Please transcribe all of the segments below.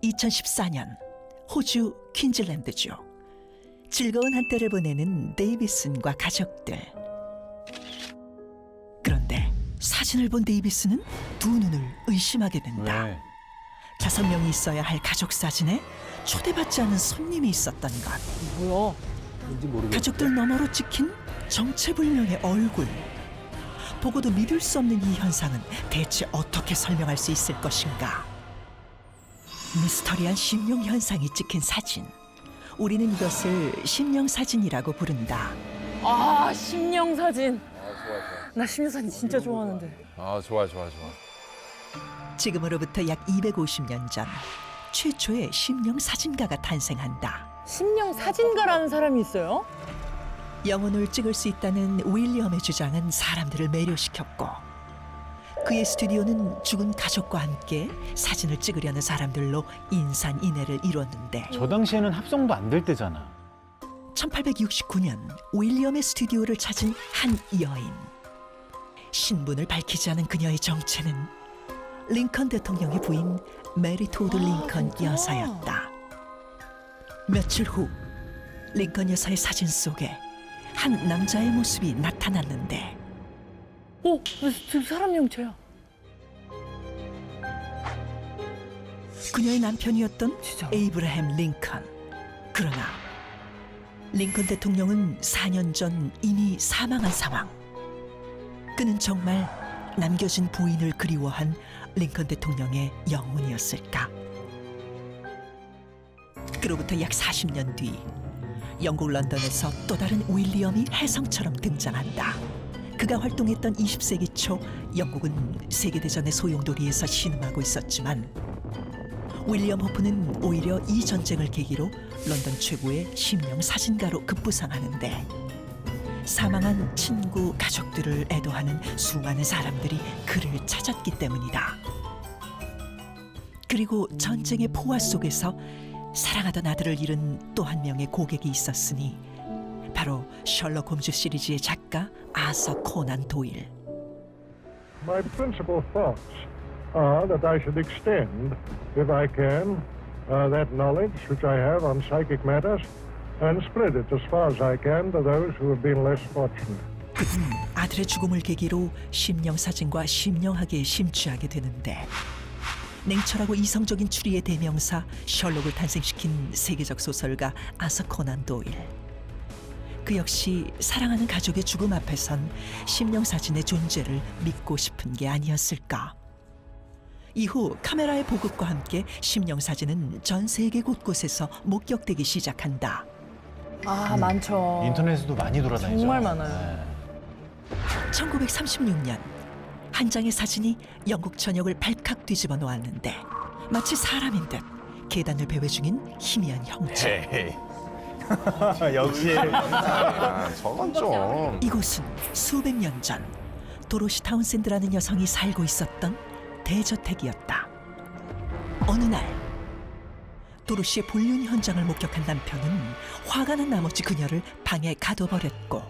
2014년 호주 퀸즐랜드주. 즐거운 한때를 보내는 데이비슨과 가족들. 그런데 사진을 본 데이비슨은 두 눈을 의심하게 된다. 왜? 5명이 있어야 할 가족 사진에 초대받지 않은 손님이 있었던 것. 뭐야? 뭔지 모르겠어. 가족들 너머로 찍힌 정체불명의 얼굴. 보고도 믿을 수 없는 이 현상은 대체 어떻게 설명할 수 있을 것인가? 미스터리한 심령 현상이 찍힌 사진. 우리는 이것을 심령 사진이라고 부른다. 아, 심령 사진. 좋아, 좋아. 나 심령 사진 진짜 좋아하는데. 좋아. 지금으로부터 약 250년 전 최초의 심령 사진가가 탄생한다. 심령 사진가라는 사람이 있어요? 영혼을 찍을 수 있다는 윌리엄의 주장은 사람들을 매료시켰고, 그의 스튜디오는 죽은 가족과 함께 사진을 찍으려는 사람들로 인산인해를 이뤘는데, 저 당시에는 합성도 안 될 때잖아. 1869년 윌리엄의 스튜디오를 찾은 한 여인. 신분을 밝히지 않은 그녀의 정체는 링컨 대통령의 부인 메리 토드 링컨 진짜? 여사였다. 며칠 후 링컨 여사의 사진 속에 한 남자의 모습이 나타났는데, 지금 사람 형체야. 그녀의 남편이었던 진짜. 에이브라햄 링컨. 그러나 링컨 대통령은 4년 전 이미 사망한 상황. 그는 정말 남겨진 부인을 그리워한 링컨 대통령의 영혼이었을까? 그로부터 약 40년 뒤 영국 런던에서 또 다른 윌리엄이 혜성처럼 등장한다. 그가 활동했던 20세기 초 영국은 세계대전의 소용돌이에서 신음하고 있었지만, 윌리엄 호프는 오히려 이 전쟁을 계기로 런던 최고의 심령 사진가로 급부상하는데, 사망한 친구, 가족들을 애도하는 수많은 사람들이 그를 찾았기 때문이다. 그리고 전쟁의 포화 속에서 사랑하던 아들을 잃은 또 한 명의 고객이 있었으니 바로 셜록 홈즈 시리즈의 작가 아서 코난 도일. My principal thoughts are that I should extend, if I can, that knowledge which I have on psychic matters and spread it as far as I can to those who have been less fortunate. 그는 아들의 죽음을 계기로 심령사진과 심령학에 심취하게 되는데, 냉철하고 이성적인 추리의 대명사 셜록을 탄생시킨 세계적 소설가 아서 코난 도일. 그 역시 사랑하는 가족의 죽음 앞에선 심령사진의 존재를 믿고 싶은 게 아니었을까. 이후 카메라의 보급과 함께 심령사진은 전 세계 곳곳에서 목격되기 시작한다. 많죠. 인터넷에도 많이 돌아다니죠. 정말 많아요. 1936년 한 장의 사진이 영국 전역을 발칵 뒤집어 놓았는데, 마치 사람인 듯 계단을 배회 중인 희미한 형체. 네. 역시. 저건 좀. 이곳은 수백 년 전 도로시 타운센드라는 여성이 살고 있었던 대저택이었다. 어느 날 도로시의 불륜 현장을 목격한 남편은 화가 난 나머지 그녀를 방에 가둬버렸고,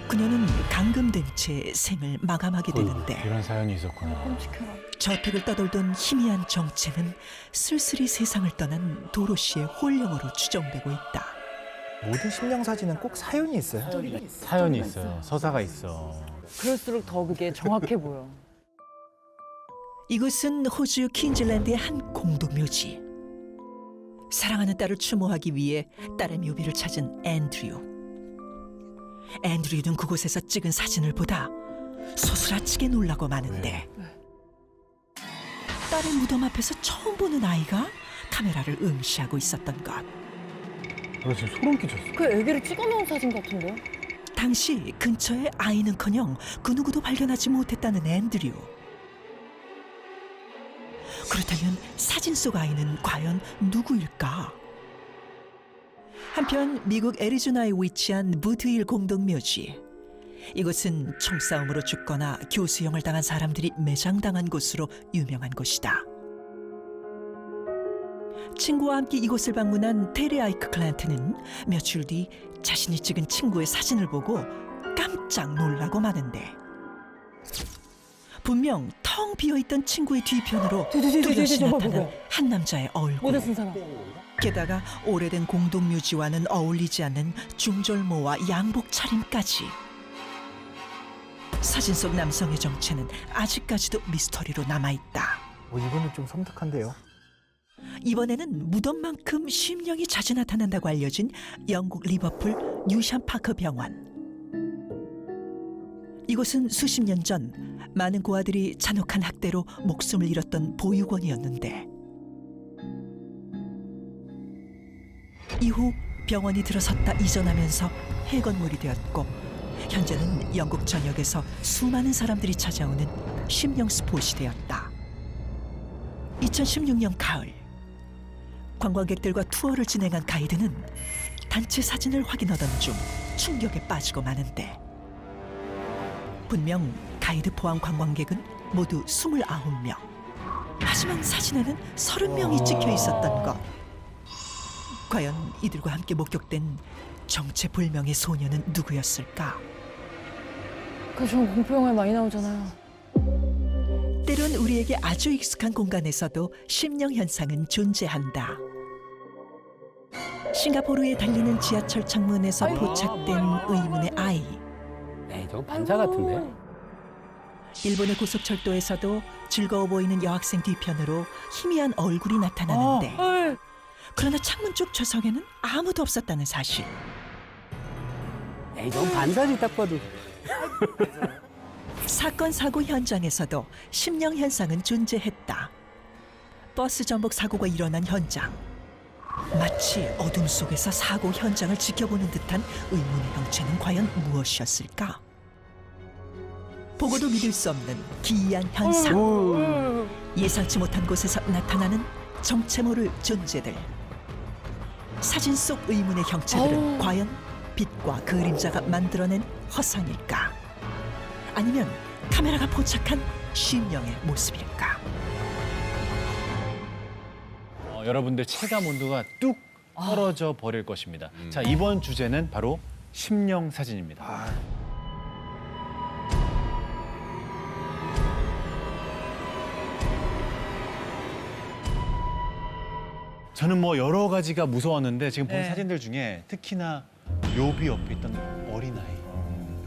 그녀는 감금된 채 생을 마감하게 되는데, 이런 사연이 있었구나. 끔찍해라. 저택을 떠돌던 희미한 정체는 쓸쓸히 세상을 떠난 도로시의 혼령으로 추정되고 있다. 모든 심령 사진은 꼭 사연이 있어요. 사연이 있어요. 서사가 있어. 그럴수록 더 그게 정확해 보여. 이곳은 호주 퀸즐랜드의 한 공동묘지. 사랑하는 딸을 추모하기 위해 딸의 묘비를 찾은 앤드류. 앤드류는 그곳에서 찍은 사진을 보다 소스라치게 놀라고 마는데, 딸의 무덤 앞에서 처음 보는 아이가 카메라를 응시하고 있었던 것. 나 지금 소름 끼쳤어. 그 애기를 찍어놓은 사진 같은데? 당시 근처에 아이는커녕 그 누구도 발견하지 못했다는 앤드류. 그렇다면 사진 속 아이는 과연 누구일까? 한편 미국 애리조나에 위치한 부트힐 공동묘지. 이곳은 총싸움으로 죽거나 교수형을 당한 사람들이 매장당한 곳으로 유명한 곳이다. 친구와 함께 이곳을 방문한 테리 아이크 클란트는 며칠 뒤 자신이 찍은 친구의 사진을 보고 깜짝 놀라고 마는데, 분명 턱 텅 비어있던 친구의 뒤편으로 뒤, 뚜렷이 뭐, 나타난 뭐. 한 남자의 모자 얼굴. 쓴 사람. 게다가 오래된 공동묘지와는 어울리지 않는 중절모와 양복 차림까지. 사진 속 남성의 정체는 아직까지도 미스터리로 남아있다. 이거는 좀 섬뜩한데요. 이번에는 무덤만큼 심령이 자주 나타난다고 알려진 영국 리버풀 뉴샴 파크 병원. 이곳은 수십 년 전 많은 고아들이 잔혹한 학대로 목숨을 잃었던 보육원이었는데 이후 병원이 들어섰다 이전하면서 폐건물이 되었고 현재는 영국 전역에서 수많은 사람들이 찾아오는 심령 스폿이 되었다. 2016년 가을 관광객들과 투어를 진행한 가이드는 단체 사진을 확인하던 중 충격에 빠지고 마는데 분명 가이드 포함 관광객은 모두 29명. 하지만 사진에는 30명이 찍혀 있었던 것. 과연 이들과 함께 목격된 정체불명의 소녀는 누구였을까? 그 저 공포영화에 많이 나오잖아요. 때론 우리에게 아주 익숙한 공간에서도 심령 현상은 존재한다. 싱가포르에 달리는 지하철 창문에서 포착된 의문의 아이. 에이, 저건 반사 같은데? 일본의 고속철도에서도 즐거워 보이는 여학생 뒤편으로 희미한 얼굴이 나타나는데 그러나 창문 쪽 좌석에는 아무도 없었다는 사실. 에이, 저건 반사지 딱 봐도. 사건 사고 현장에서도 심령 현상은 존재했다. 버스 전복 사고가 일어난 현장. 마치 어둠 속에서 사고 현장을 지켜보는 듯한 의문의 형체는 과연 무엇이었을까? 보고도 믿을 수 없는 기이한 현상. 예상치 못한 곳에서 나타나는 정체 모를 존재들. 사진 속 의문의 형체들은 과연 빛과 그림자가 만들어낸 허상일까? 아니면 카메라가 포착한 심령의 모습일까? 여러분들 체감 온도가 뚝 떨어져 버릴 것입니다. 자, 이번 주제는 바로 심령 사진입니다. 저는 뭐 여러 가지가 무서웠는데 지금 본 네. 사진들 중에 특히나 묘비 옆에 있던 어린아이.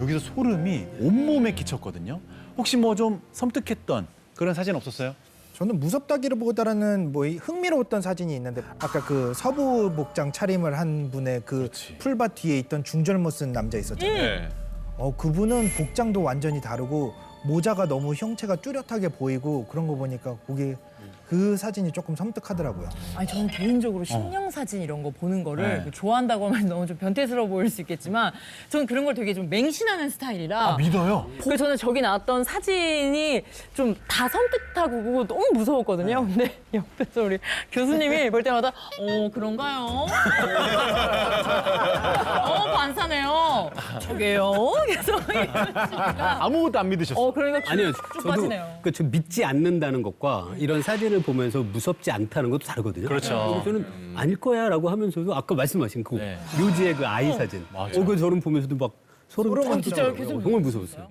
여기서 소름이 온몸에 끼쳤거든요. 혹시 뭐 좀 섬뜩했던 그런 사진 없었어요? 저는 무섭다기보다는 뭐 흥미로웠던 사진이 있는데 아까 그 서부 복장 차림을 한 분의 그 풀밭 뒤에 있던 중절모 쓴 남자 있었잖아요. 네. 그분은 복장도 완전히 다르고 모자가 너무 형체가 뚜렷하게 보이고 그런 거 보니까 거기 그 사진이 조금 섬뜩하더라고요. 아니 저는 개인적으로 심령 사진 이런 거 보는 거를 네. 좋아한다고 하면 너무 좀 변태스러워 보일 수 있겠지만 저는 그런 걸 되게 좀 맹신하는 스타일이라 믿어요? 그래서 저는 저기 나왔던 사진이 좀 다 섬뜩하고 너무 무서웠거든요. 근데 옆에서 우리 교수님이 볼 때마다 그런가요? 반사네요. 저게요? 계속 이러시니까 아무것도 안 믿으셨어요. 그러니까 아니요, 쭉 저도 빠지네요. 저 믿지 않는다는 것과 이런 사진을 보면서 무섭지 않다는 것도 다르거든요. 그렇죠. 그래서 저는 아닐 거야라고 하면서도 아까 말씀하신 그 네. 묘지의 그 아이 사진. 맞아. 그 저는 보면서도 막 소름이 쫙 진짜요? 돋더라고요. 계속 정말 무서웠어요.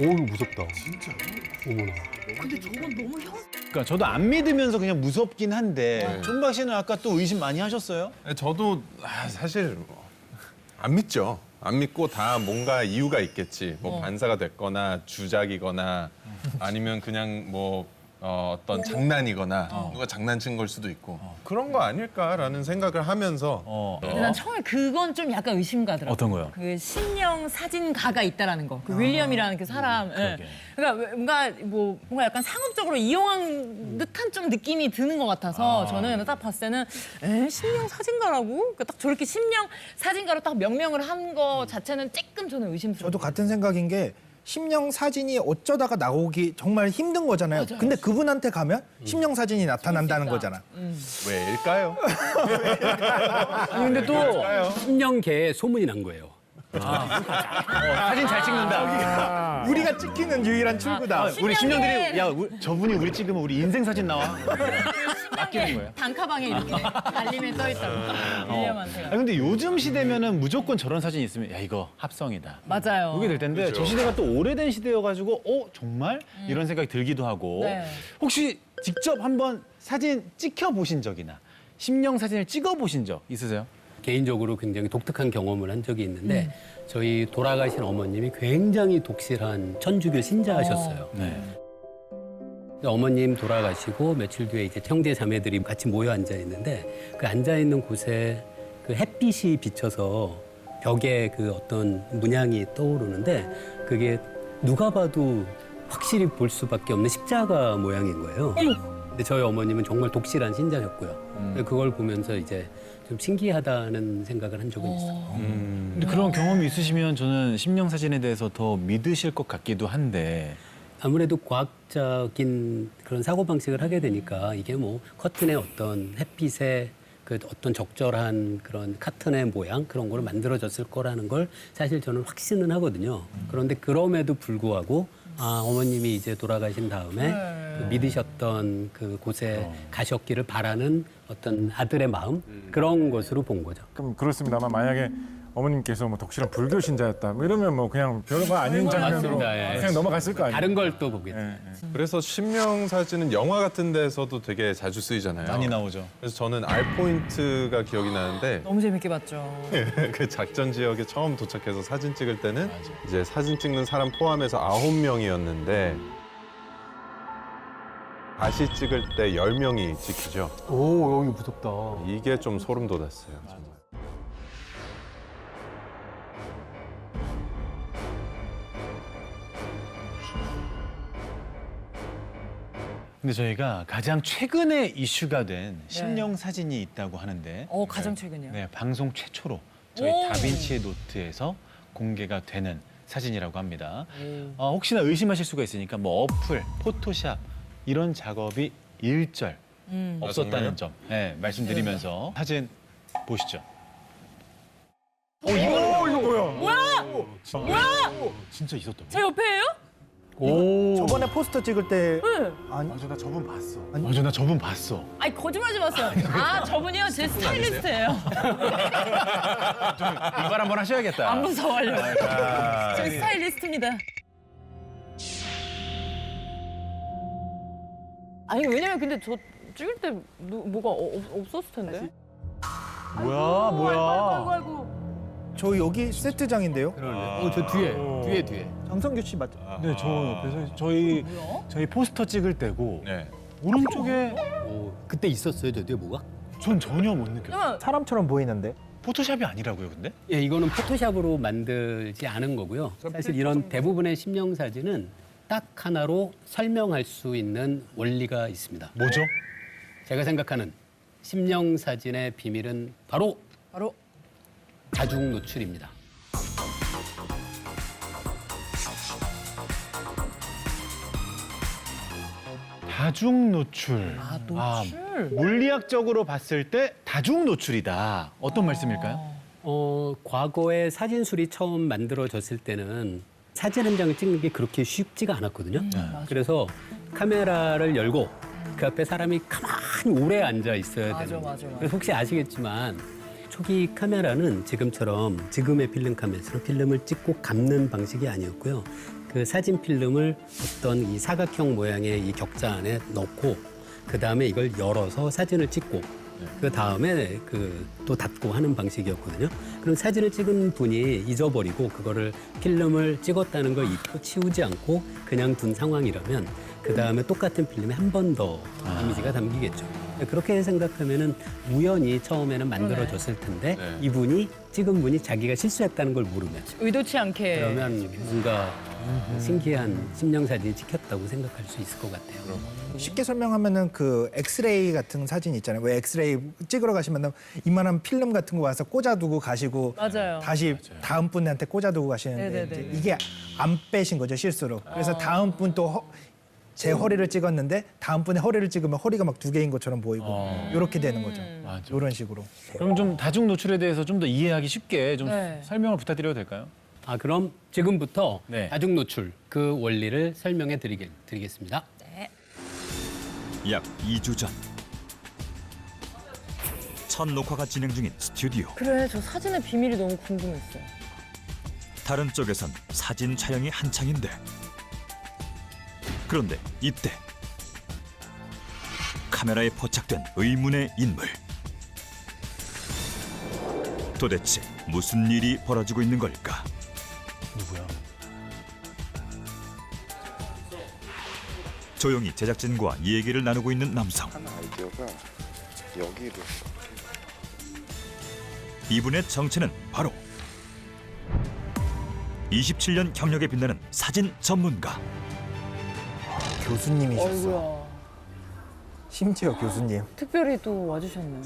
오, 무섭다. 진짜? 어머나. 그러니까 저도 안 믿으면서 그냥 무섭긴 한데 총각 씨는 아까 또 의심 많이 하셨어요? 저도 사실 안 믿죠. 안 믿고 다 뭔가 이유가 있겠지. 뭐 반사가 됐거나 주작이거나 아니면 그냥 뭐 어떤 장난이거나 누가 장난친 걸 수도 있고 그런 거 아닐까라는 생각을 하면서 근데 난 처음에 그건 좀 약간 의심 가더라고요. 어떤 거요? 그 심령 사진가가 있다라는 거. 그 윌리엄이라는 그 사람. 예. 그러니까 뭔가 약간 상업적으로 이용한 듯한 좀 느낌이 드는 것 같아서 저는 딱 봤을 때는 심령 사진가라고? 그러니까 딱 저렇게 심령 사진가로 딱 명명을 한 거 자체는 조금 저는 의심스러워요. 저도 같은 생각인 게 심령 사진이 어쩌다가 나오기 정말 힘든 거잖아요. 근데 그분한테 가면 심령 사진이 나타난다는 거잖아. 왜일까요? 근데 또 심령계에 소문이 난 거예요. 사진 잘 찍는다. 우리가 찍히는 유일한 출구다. 우리 신명들이- 10년들이 저분이 우리 찍으면 우리 인생 사진 나와. 아끼는 거예요? 단카방에 이렇게 알림에 떠 있다고. 윌리엄한테가. 근데 요즘 시대면은 무조건 저런 사진이 있으면 야 이거 합성이다. 맞아요. 그게 될 텐데 저 시대가 또 오래된 시대여가지고 정말 이런 생각이 들기도 하고 네. 혹시 직접 한번 사진 찍혀 보신 적이나 심령 사진을 찍어 보신 적 있으세요? 개인적으로 굉장히 독특한 경험을 한 적이 있는데 저희 돌아가신 어머님이 굉장히 독실한 천주교 신자하셨어요. 네. 근데 어머님 돌아가시고 며칠 뒤에 이제 형제 자매들이 같이 모여 앉아 있는데 그 앉아 있는 곳에 그 햇빛이 비쳐서 벽에 그 어떤 문양이 떠오르는데 그게 누가 봐도 확실히 볼 수밖에 없는 십자가 모양인 거예요. 근데 저희 어머님은 정말 독실한 신자셨고요. 그걸 보면서 이제 좀 신기하다는 생각을 한 적은 있어요. 근데 그런 경험이 있으시면 저는 심령 사진에 대해서 더 믿으실 것 같기도 한데 아무래도 과학적인 그런 사고방식을 하게 되니까 이게 뭐 커튼의 어떤 햇빛의 그 어떤 적절한 그런 카튼의 모양 그런 걸 만들어졌을 거라는 걸 사실 저는 확신은 하거든요. 그런데 그럼에도 불구하고 어머님이 이제 돌아가신 다음에 그 믿으셨던 그 곳에 가셨기를 바라는 어떤 아들의 마음 그런 것으로 본 거죠. 그럼 그렇습니다만 만약에 어머님께서 뭐 독실한 불교 신자였다 뭐 이러면 뭐 그냥 별거 아닌 장면으로 맞습니다. 예. 그냥 넘어갔을 거 아니에요. 다른 걸 또 보겠죠. 그래서 신명 사진은 영화 같은 데서도 되게 자주 쓰이잖아요. 많이 나오죠. 그래서 저는 알 포인트가 기억이 나는데 너무 재밌게 봤죠. 그 작전 지역에 처음 도착해서 사진 찍을 때는 이제 사진 찍는 사람 포함해서 9명이었는데 다시 찍을 때 10명이 찍히죠. 오, 여기 무섭다. 이게 좀 소름 돋았어요. 정말. 근데 저희가 가장 최근에 이슈가 된 심령 사진이 있다고 하는데 가장 최근이요. 네, 방송 최초로 저희 오. 다빈치의 노트에서 공개가 되는 사진이라고 합니다. 혹시나 의심하실 수가 있으니까 뭐 어플, 포토샵 이런 작업이 일절 없었다는 점 말씀드리면서 사진 보시죠. 뭐야? 진짜 있었다고? 제 옆에예요? 저번에 포스터 찍을 때 네. 아니 맞아, 나 저분 봤어. 맞아, 나 저분 봤어. 아니 거짓말하지 마세요. 저분이요 제 스타일리스트예요. 이발 한번 하셔야겠다. 안 무서워하려고. 제 스타일리스트입니다. 아니 왜냐면 근데 저 찍을 때 뭐가 없었을 텐데. 뭐야? 아이고. 저 여기 세트장인데요. 저 뒤에. 장성규 씨 맞죠? 네, 저 옆에서 저희 포스터 찍을 때고 네. 오른쪽에 그때 있었어요, 저 뒤에 뭐가? 전 전혀 못 느꼈어요. 그러면 사람처럼 보이는데. 포토샵이 아니라고요, 근데? 예, 이거는 포토샵으로 만들지 않은 거고요. 사실 이런 대부분의 심령 사진은 딱 하나로 설명할 수 있는 원리가 있습니다. 뭐죠? 제가 생각하는 심령 사진의 비밀은 바로 다중 노출입니다. 다중 노출. 노출. 물리학적으로 봤을 때 다중 노출이다. 어떤 말씀일까요? 과거에 사진술이 처음 만들어졌을 때는 사진 한 장을 찍는 게 그렇게 쉽지가 않았거든요. 그래서 카메라를 열고 그 앞에 사람이 가만히 오래 앉아 있어야 되는 거예요. 맞아. 그래서 혹시 아시겠지만 초기 카메라는 지금의 필름 카메라처럼 필름을 찍고 감는 방식이 아니었고요. 그 사진 필름을 어떤 이 사각형 모양의 이 격자 안에 넣고 그 다음에 이걸 열어서 사진을 찍고 그 다음에 또 닫고 하는 방식이었거든요. 그럼 사진을 찍은 분이 잊어버리고 그거를 필름을 찍었다는 걸 잊고 치우지 않고 그냥 둔 상황이라면 그 다음에 똑같은 필름에 한 번 더 이미지가 담기겠죠. 그렇게 생각하면은 우연히 처음에는 만들어졌을 텐데 이분이 찍은 분이 자기가 실수했다는 걸 모르면 의도치 않게. 그러면 뭔가 신기한 심령 사진이 찍혔다고 생각할 수 있을 것 같아요. 쉽게 설명하면은 그 엑스레이 같은 사진 있잖아요. 왜 엑스레이 찍으러 가시면 이만한 필름 같은 거 와서 꽂아두고 가시고 맞아요. 다시 다음 분한테 꽂아두고 가시는데 네네네. 이제 이게 안 빼신 거죠 실수로. 그래서 다음 분 또 제 허리를 찍었는데 다음 분의 허리를 찍으면 허리가 막 2개인 것처럼 보이고 이렇게 되는 거죠. 맞아. 이런 식으로. 그럼 좀 다중 노출에 대해서 좀 더 이해하기 쉽게 좀 네. 설명을 부탁드려도 될까요? 그럼 지금부터 네. 다중 노출 그 원리를 설명해 드리겠습니다. 약 2주 전 첫 녹화가 진행 중인 스튜디오. 그래, 저 사진의 비밀이 너무 궁금했어요. 다른 쪽에선 사진 촬영이 한창인데 그런데 이때 카메라에 포착된 의문의 인물. 도대체 무슨 일이 벌어지고 있는 걸까? 누구야? 조용히 제작진과 얘기를 나누고 있는 남성. 아이디어가 여기로 이분의 정체는 바로 27년 경력에 빛나는 사진 전문가. 교수님이셨어. 어이구야. 심지어 교수님. 특별히 또 와주셨네.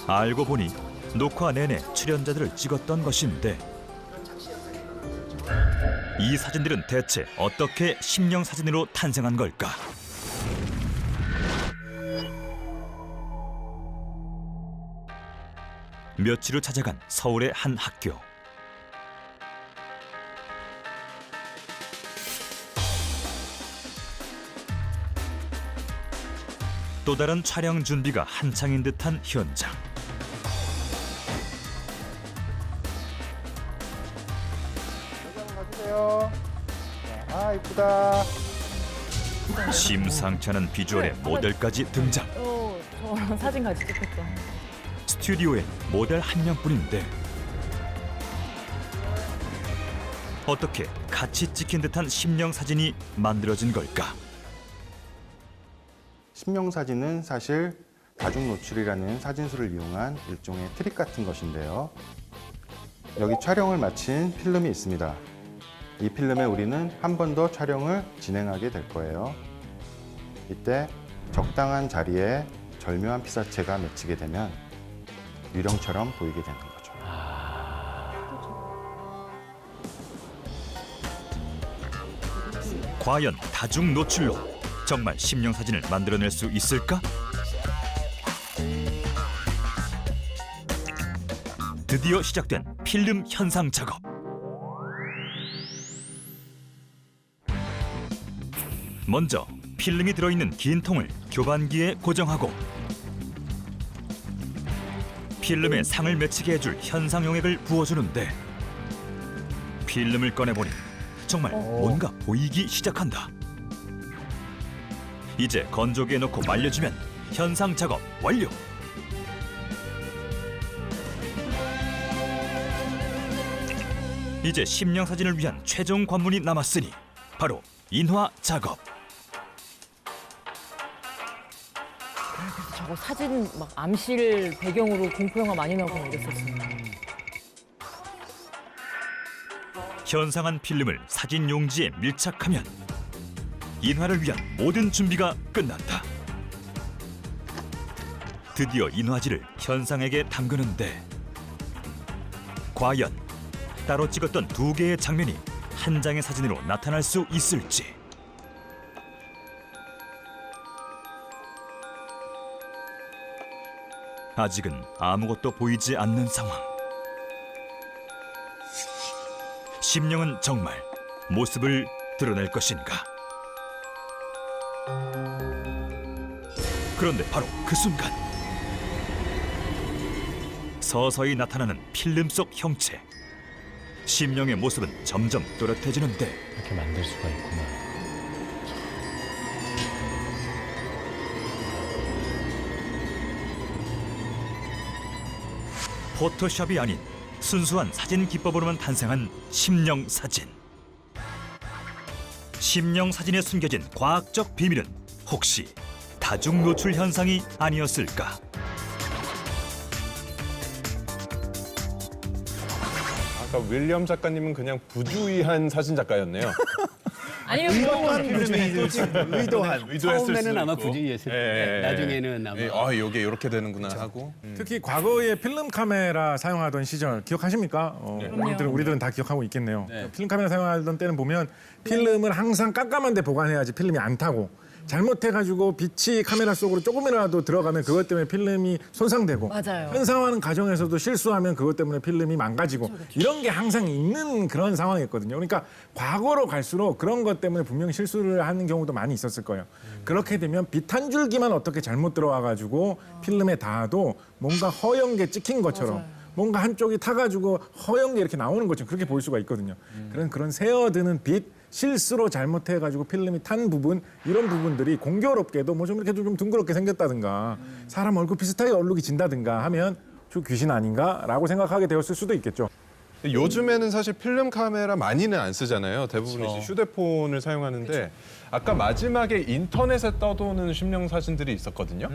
알고 보니 녹화 내내 출연자들을 찍었던 것인데 이 사진들은 대체 어떻게 심령 사진으로 탄생한 걸까? 며칠 후 찾아간 서울의 한 학교. 또 다른 촬영 준비가 한창인 듯한 현장. 아, 이쁘다. 심상치 않은 비주얼의 모델까지 등장. 저랑 사진 같이 찍혔죠. 스튜디오엔 모델 한 명뿐인데 어떻게 같이 찍힌 듯한 심령 사진이 만들어진 걸까? 심령 사진은 사실 다중 노출이라는 사진술을 이용한 일종의 트릭 같은 것인데요. 여기 촬영을 마친 필름이 있습니다. 이 필름에 우리는 한 번 더 촬영을 진행하게 될 거예요. 이때 적당한 자리에 절묘한 피사체가 맺히게 되면 유령처럼 보이게 되는 거죠. 과연 다중 노출로 정말 심령 사진을 만들어낼 수 있을까? 드디어 시작된 필름 현상 작업. 먼저 필름이 들어있는 긴 통을 교반기에 고정하고 필름에 상을 맺히게 해줄 현상 용액을 부어주는데 필름을 꺼내보니 정말 뭔가 보이기 시작한다. 이제 건조기에 넣고 말려주면 현상 작업 완료. 이제 심령 사진을 위한 최종 관문이 남았으니 바로 인화 작업. 저거 사진 막 암실 배경으로 공포 영화 많이 나오고 그랬었어요. 현상한 필름을 사진 용지에 밀착하면 인화를 위한 모든 준비가 끝난다. 드디어 인화지를 현상에게 담그는데 과연 따로 찍었던 2개의 장면이 한 장의 사진으로 나타날 수 있을지. 아직은 아무것도 보이지 않는 상황. 심령은 정말 모습을 드러낼 것인가? 그런데 바로 그 순간 서서히 나타나는 필름 속 형체. 심령의 모습은 점점 또렷해지는데 이렇게 만들 수가 있구나. 포토샵이 아닌 순수한 사진 기법으로만 탄생한 심령 사진. 심령 사진에 숨겨진 과학적 비밀은 혹시 다중 노출 현상이 아니었을까? 아까 윌리엄 작가님은 그냥 부주의한 사진 작가였네요. 아니면 뭐 의도했을 처음에는 수도 아마 있고. 부주의했을 예, 텐데 예, 나중에는 아마 이게 이렇게 되는구나 하고. 특히 과거에 필름 카메라 사용하던 시절 기억하십니까? 우리들은 다 기억하고 있겠네요. 필름 카메라 사용하던 때는 보면 필름을 항상 깜깜한 데 보관해야지 필름이 안 타고 잘못해가지고 빛이 카메라 속으로 조금이라도 들어가면 그것 때문에 필름이 손상되고 맞아요. 현상화하는 과정에서도 실수하면 그것 때문에 필름이 망가지고 이런 게 항상 있는 그런 상황이었거든요. 그러니까 과거로 갈수록 그런 것 때문에 분명히 실수를 하는 경우도 많이 있었을 거예요. 그렇게 되면 빛 한 줄기만 어떻게 잘못 들어와가지고 필름에 닿아도 뭔가 허연 게 찍힌 것처럼 뭔가 한쪽이 타가지고 허연 게 이렇게 나오는 것처럼 그렇게 보일 수가 있거든요. 그런 새어드는 빛, 실수로 잘못해가지고 필름이 탄 부분 이런 부분들이 공교롭게도 뭐 좀 이렇게 좀 둥그렇게 생겼다든가 사람 얼굴 비슷하게 얼룩이 진다든가 하면 저 귀신 아닌가라고 생각하게 되었을 수도 있겠죠. 요즘에는 사실 필름 카메라 많이는 안 쓰잖아요. 대부분 이제 휴대폰을 사용하는데 아까 마지막에 인터넷에 떠도는 심령 사진들이 있었거든요.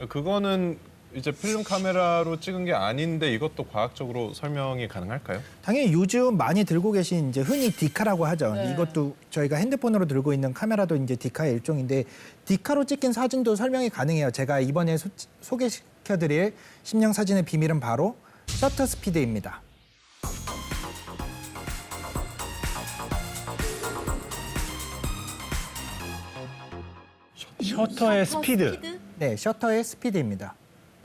그거는 이제 필름 카메라로 찍은 게 아닌데 이것도 과학적으로 설명이 가능할까요? 당연히 요즘 많이 들고 계신 이제 흔히 디카라고 하죠. 네. 이것도 저희가 핸드폰으로 들고 있는 카메라도 이제 디카의 일종인데 디카로 찍힌 사진도 설명이 가능해요. 제가 이번에 소개시켜드릴 심령 사진의 비밀은 바로 셔터 스피드입니다. 셔터의 스피드. 네, 셔터의 스피드입니다.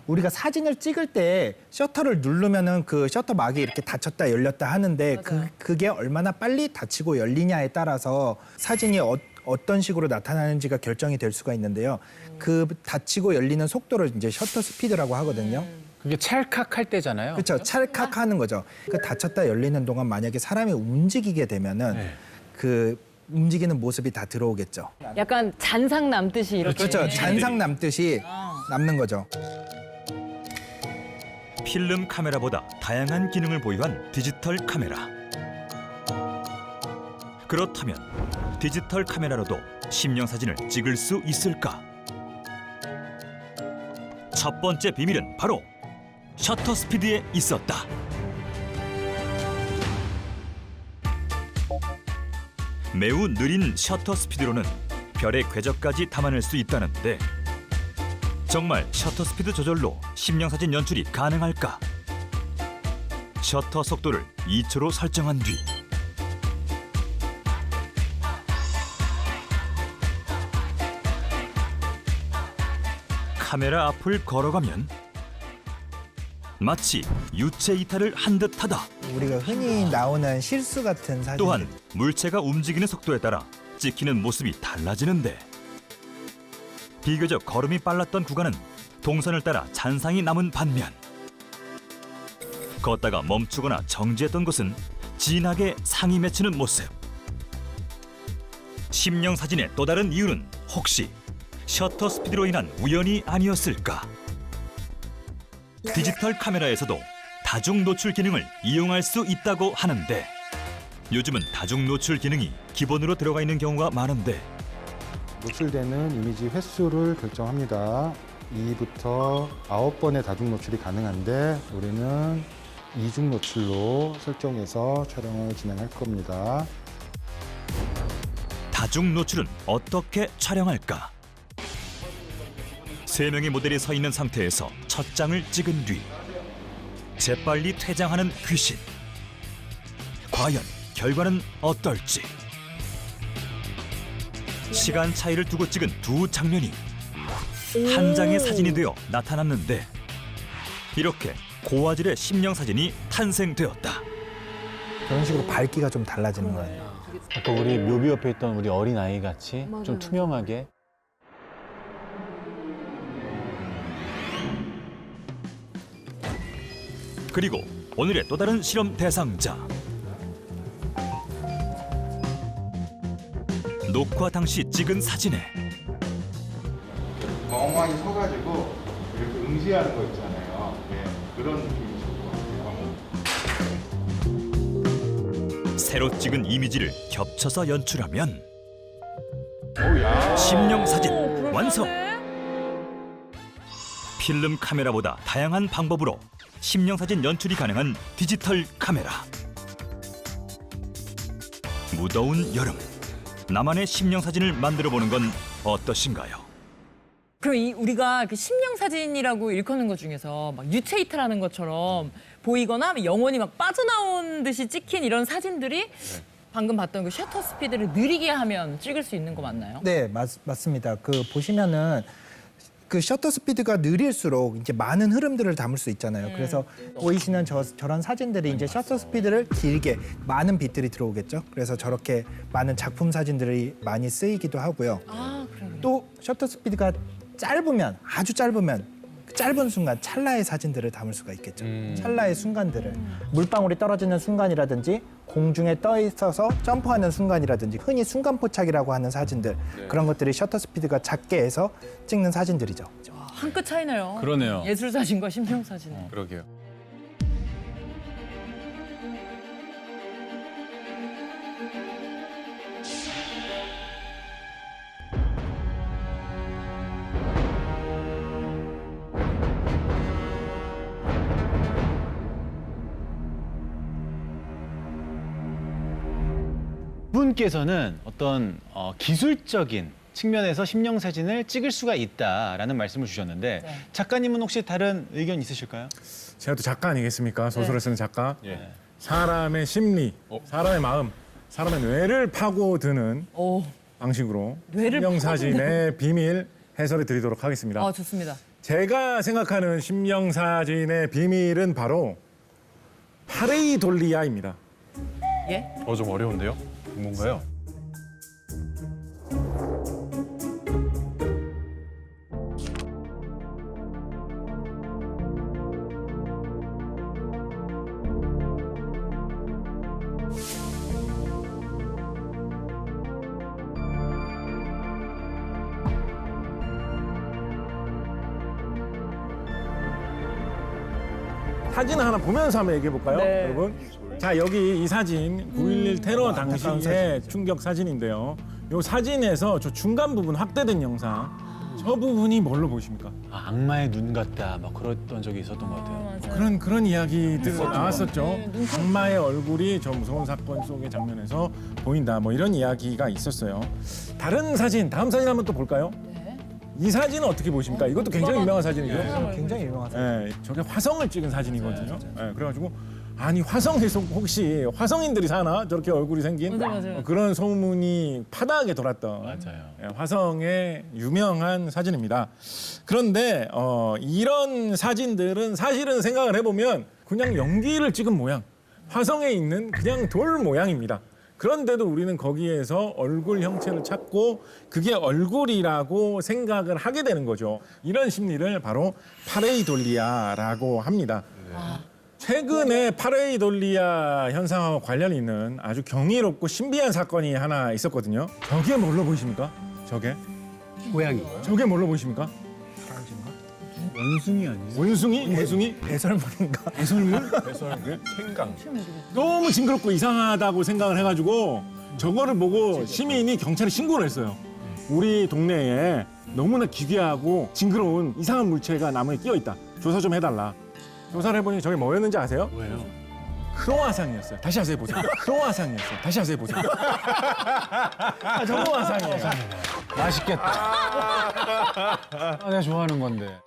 우리가 사진을 찍을 때 셔터를 누르면은 그 셔터 막이 이렇게 닫혔다 열렸다 하는데 그게 얼마나 빨리 닫히고 열리냐에 따라서 사진이 어떤 식으로 나타나는지가 결정이 될 수가 있는데요. 그 닫히고 열리는 속도를 이제 셔터 스피드라고 하거든요. 그게 찰칵할 때잖아요. 그렇죠. 찰칵하는 거죠. 그 닫혔다 열리는 동안 만약에 사람이 움직이게 되면은 그 움직이는 모습이 다 들어오겠죠. 약간 잔상 남듯이 이렇게. 그렇죠. 잔상 남듯이 남는 거죠. 필름 카메라보다 다양한 기능을 보유한 디지털 카메라. 그렇다면 디지털 카메라로도 심령 사진을 찍을 수 있을까? 첫 번째 비밀은 바로 셔터 스피드에 있었다. 매우 느린 셔터 스피드로는 별의 궤적까지 담아낼 수 있다는데 정말 셔터 스피드 조절로 심령 사진 연출이 가능할까? 셔터 속도를 2초로 설정한 뒤 카메라 앞을 걸어가면 마치 유체 이탈을 한 듯하다. 우리가 흔히 나오는 실수 같은 사진. 또한 물체가 움직이는 속도에 따라 찍히는 모습이 달라지는데 비교적 걸음이 빨랐던 구간은 동선을 따라 잔상이 남은 반면 걷다가 멈추거나 정지했던 곳은 진하게 상이 맺히는 모습. 심령 사진의 또 다른 이유는 혹시 셔터 스피드로 인한 우연이 아니었을까? 디지털 카메라에서도 다중 노출 기능을 이용할 수 있다고 하는데 요즘은 다중 노출 기능이 기본으로 들어가 있는 경우가 많은데 노출되는 이미지 횟수를 결정합니다. 2부터 9번의 다중 노출이 가능한데 우리는 이중 노출로 설정해서 촬영을 진행할 겁니다. 다중 노출은 어떻게 촬영할까? 3명의 모델이 서 있는 상태에서 첫 장을 찍은 뒤 재빨리 퇴장하는 귀신. 과연 결과는 어떨지? 시간 차이를 두고 찍은 두 장면이 한 장의 사진이 되어 나타났는데 이렇게 고화질의 심령 사진이 탄생되었다. 그런 식으로 밝기가 좀 달라지는 거예요. 아까 우리 묘비 옆에 있던 우리 어린 아이 같이 좀 투명하게. 그리고 오늘의 또 다른 실험 대상자. 녹화 당시 찍은 사진에 멍하니 서가지고 이렇게 응시하는 거 있잖아요. 네, 그런 느낌이 좋을 것 같아요. 새로 찍은 이미지를 겹쳐서 연출하면 심령 사진 완성! 필름 카메라보다 다양한 방법으로 심령 사진 연출이 가능한 디지털 카메라. 무더운 여름, 나만의 심령 사진을 만들어 보는 건 어떠신가요? 그럼 우리가 그 심령 사진이라고 일컫는 것 중에서 막 유체 이탈하는 것처럼 보이거나 영혼이 막 빠져나온 듯이 찍힌 이런 사진들이 방금 봤던 그 셔터 스피드를 느리게 하면 찍을 수 있는 거 맞나요? 네, 맞습니다. 그 보시면은 그 셔터 스피드가 느릴수록 이제 많은 흐름들을 담을 수 있잖아요. 그래서 보이시는 저런 사진들이 이제 셔터 스피드를 길게 많은 빛들이 들어오겠죠. 그래서 저렇게 많은 작품 사진들이 많이 쓰이기도 하고요. 아, 그래요. 또 셔터 스피드가 짧으면 아주 짧으면 그 짧은 순간 찰나의 사진들을 담을 수가 있겠죠. 찰나의 순간들을 물방울이 떨어지는 순간이라든지 공중에 떠 있어서 점프하는 순간이라든지 흔히 순간 포착이라고 하는 사진들 그런 것들이 셔터 스피드가 작게 해서 찍는 사진들이죠. 한 끗 차이네요. 그러네요. 예술 사진과 심령 사진. 그러게요. 분께서는 어떤 기술적인 측면에서 심령 사진을 찍을 수가 있다라는 말씀을 주셨는데 작가님은 혹시 다른 의견 있으실까요? 제가 또 작가 아니겠습니까? 소설을 쓰는 작가. 예. 사람의 심리, 사람의 마음, 사람의 뇌를 파고드는 오, 방식으로 뇌를 심령 사진의 비밀 해설해 드리도록 하겠습니다. 좋습니다. 제가 생각하는 심령 사진의 비밀은 바로 파레이돌리아입니다. 예? 좀 어려운데요? 뭔가요? 사진 하나 보면서 한번 얘기해 볼까요, 네. 여러분? 자, 여기 이 사진 9.11 테러 안타까운 당시의 충격 사진인데요. 이 사진에서 저 중간 부분 확대된 영상, 저 부분이 뭘로 보십니까? 악마의 눈 같다 막 그랬던 적이 있었던 것 같아요. 그런 이야기들 나왔었죠. 악마의 얼굴이 저 무서운 사건 속의 장면에서 보인다. 뭐 이런 이야기가 있었어요. 다른 사진, 다음 사진 한번 또 볼까요? 이 사진은 어떻게 보십니까? 이것도 굉장히 유명한 사진이죠. 굉장히 유명한 사진. 저게 화성을 찍은 사진이거든요. 그래가지고 아니 화성에서 혹시 화성인들이 사나 저렇게 얼굴이 생긴 맞아요. 그런 소문이 파다하게 돌았던 맞아요. 화성의 유명한 사진입니다. 그런데 이런 사진들은 사실은 생각을 해보면 그냥 연기를 찍은 모양, 화성에 있는 그냥 돌 모양입니다. 그런데도 우리는 거기에서 얼굴 형체를 찾고 그게 얼굴이라고 생각을 하게 되는 거죠. 이런 심리를 바로 파레이돌리아라고 합니다. 최근에 파레이돌리아 현상과 관련이 있는 아주 경이롭고 신비한 사건이 하나 있었거든요. 저게 뭘로 보이십니까? 저게 뭘로 보이십니까? 원숭이 아니에요? 원숭이? 배설물인가? 배설물? 생강. 너무 징그럽고 이상하다고 생각을 해가지고 저거를 보고 시민이 경찰에 신고를 했어요. 우리 동네에 너무나 기괴하고 징그러운 이상한 물체가 나무에 끼어 있다. 조사 좀 해달라. 조사를 해보니 저게 뭐였는지 아세요? 뭐예요? 크로와상이었어요. 다시 하세요 보세요. 크로와상이었어요. 다시 하세요 보세요. 크로와상이에요. 맛있겠다. 내가 좋아하는 건데.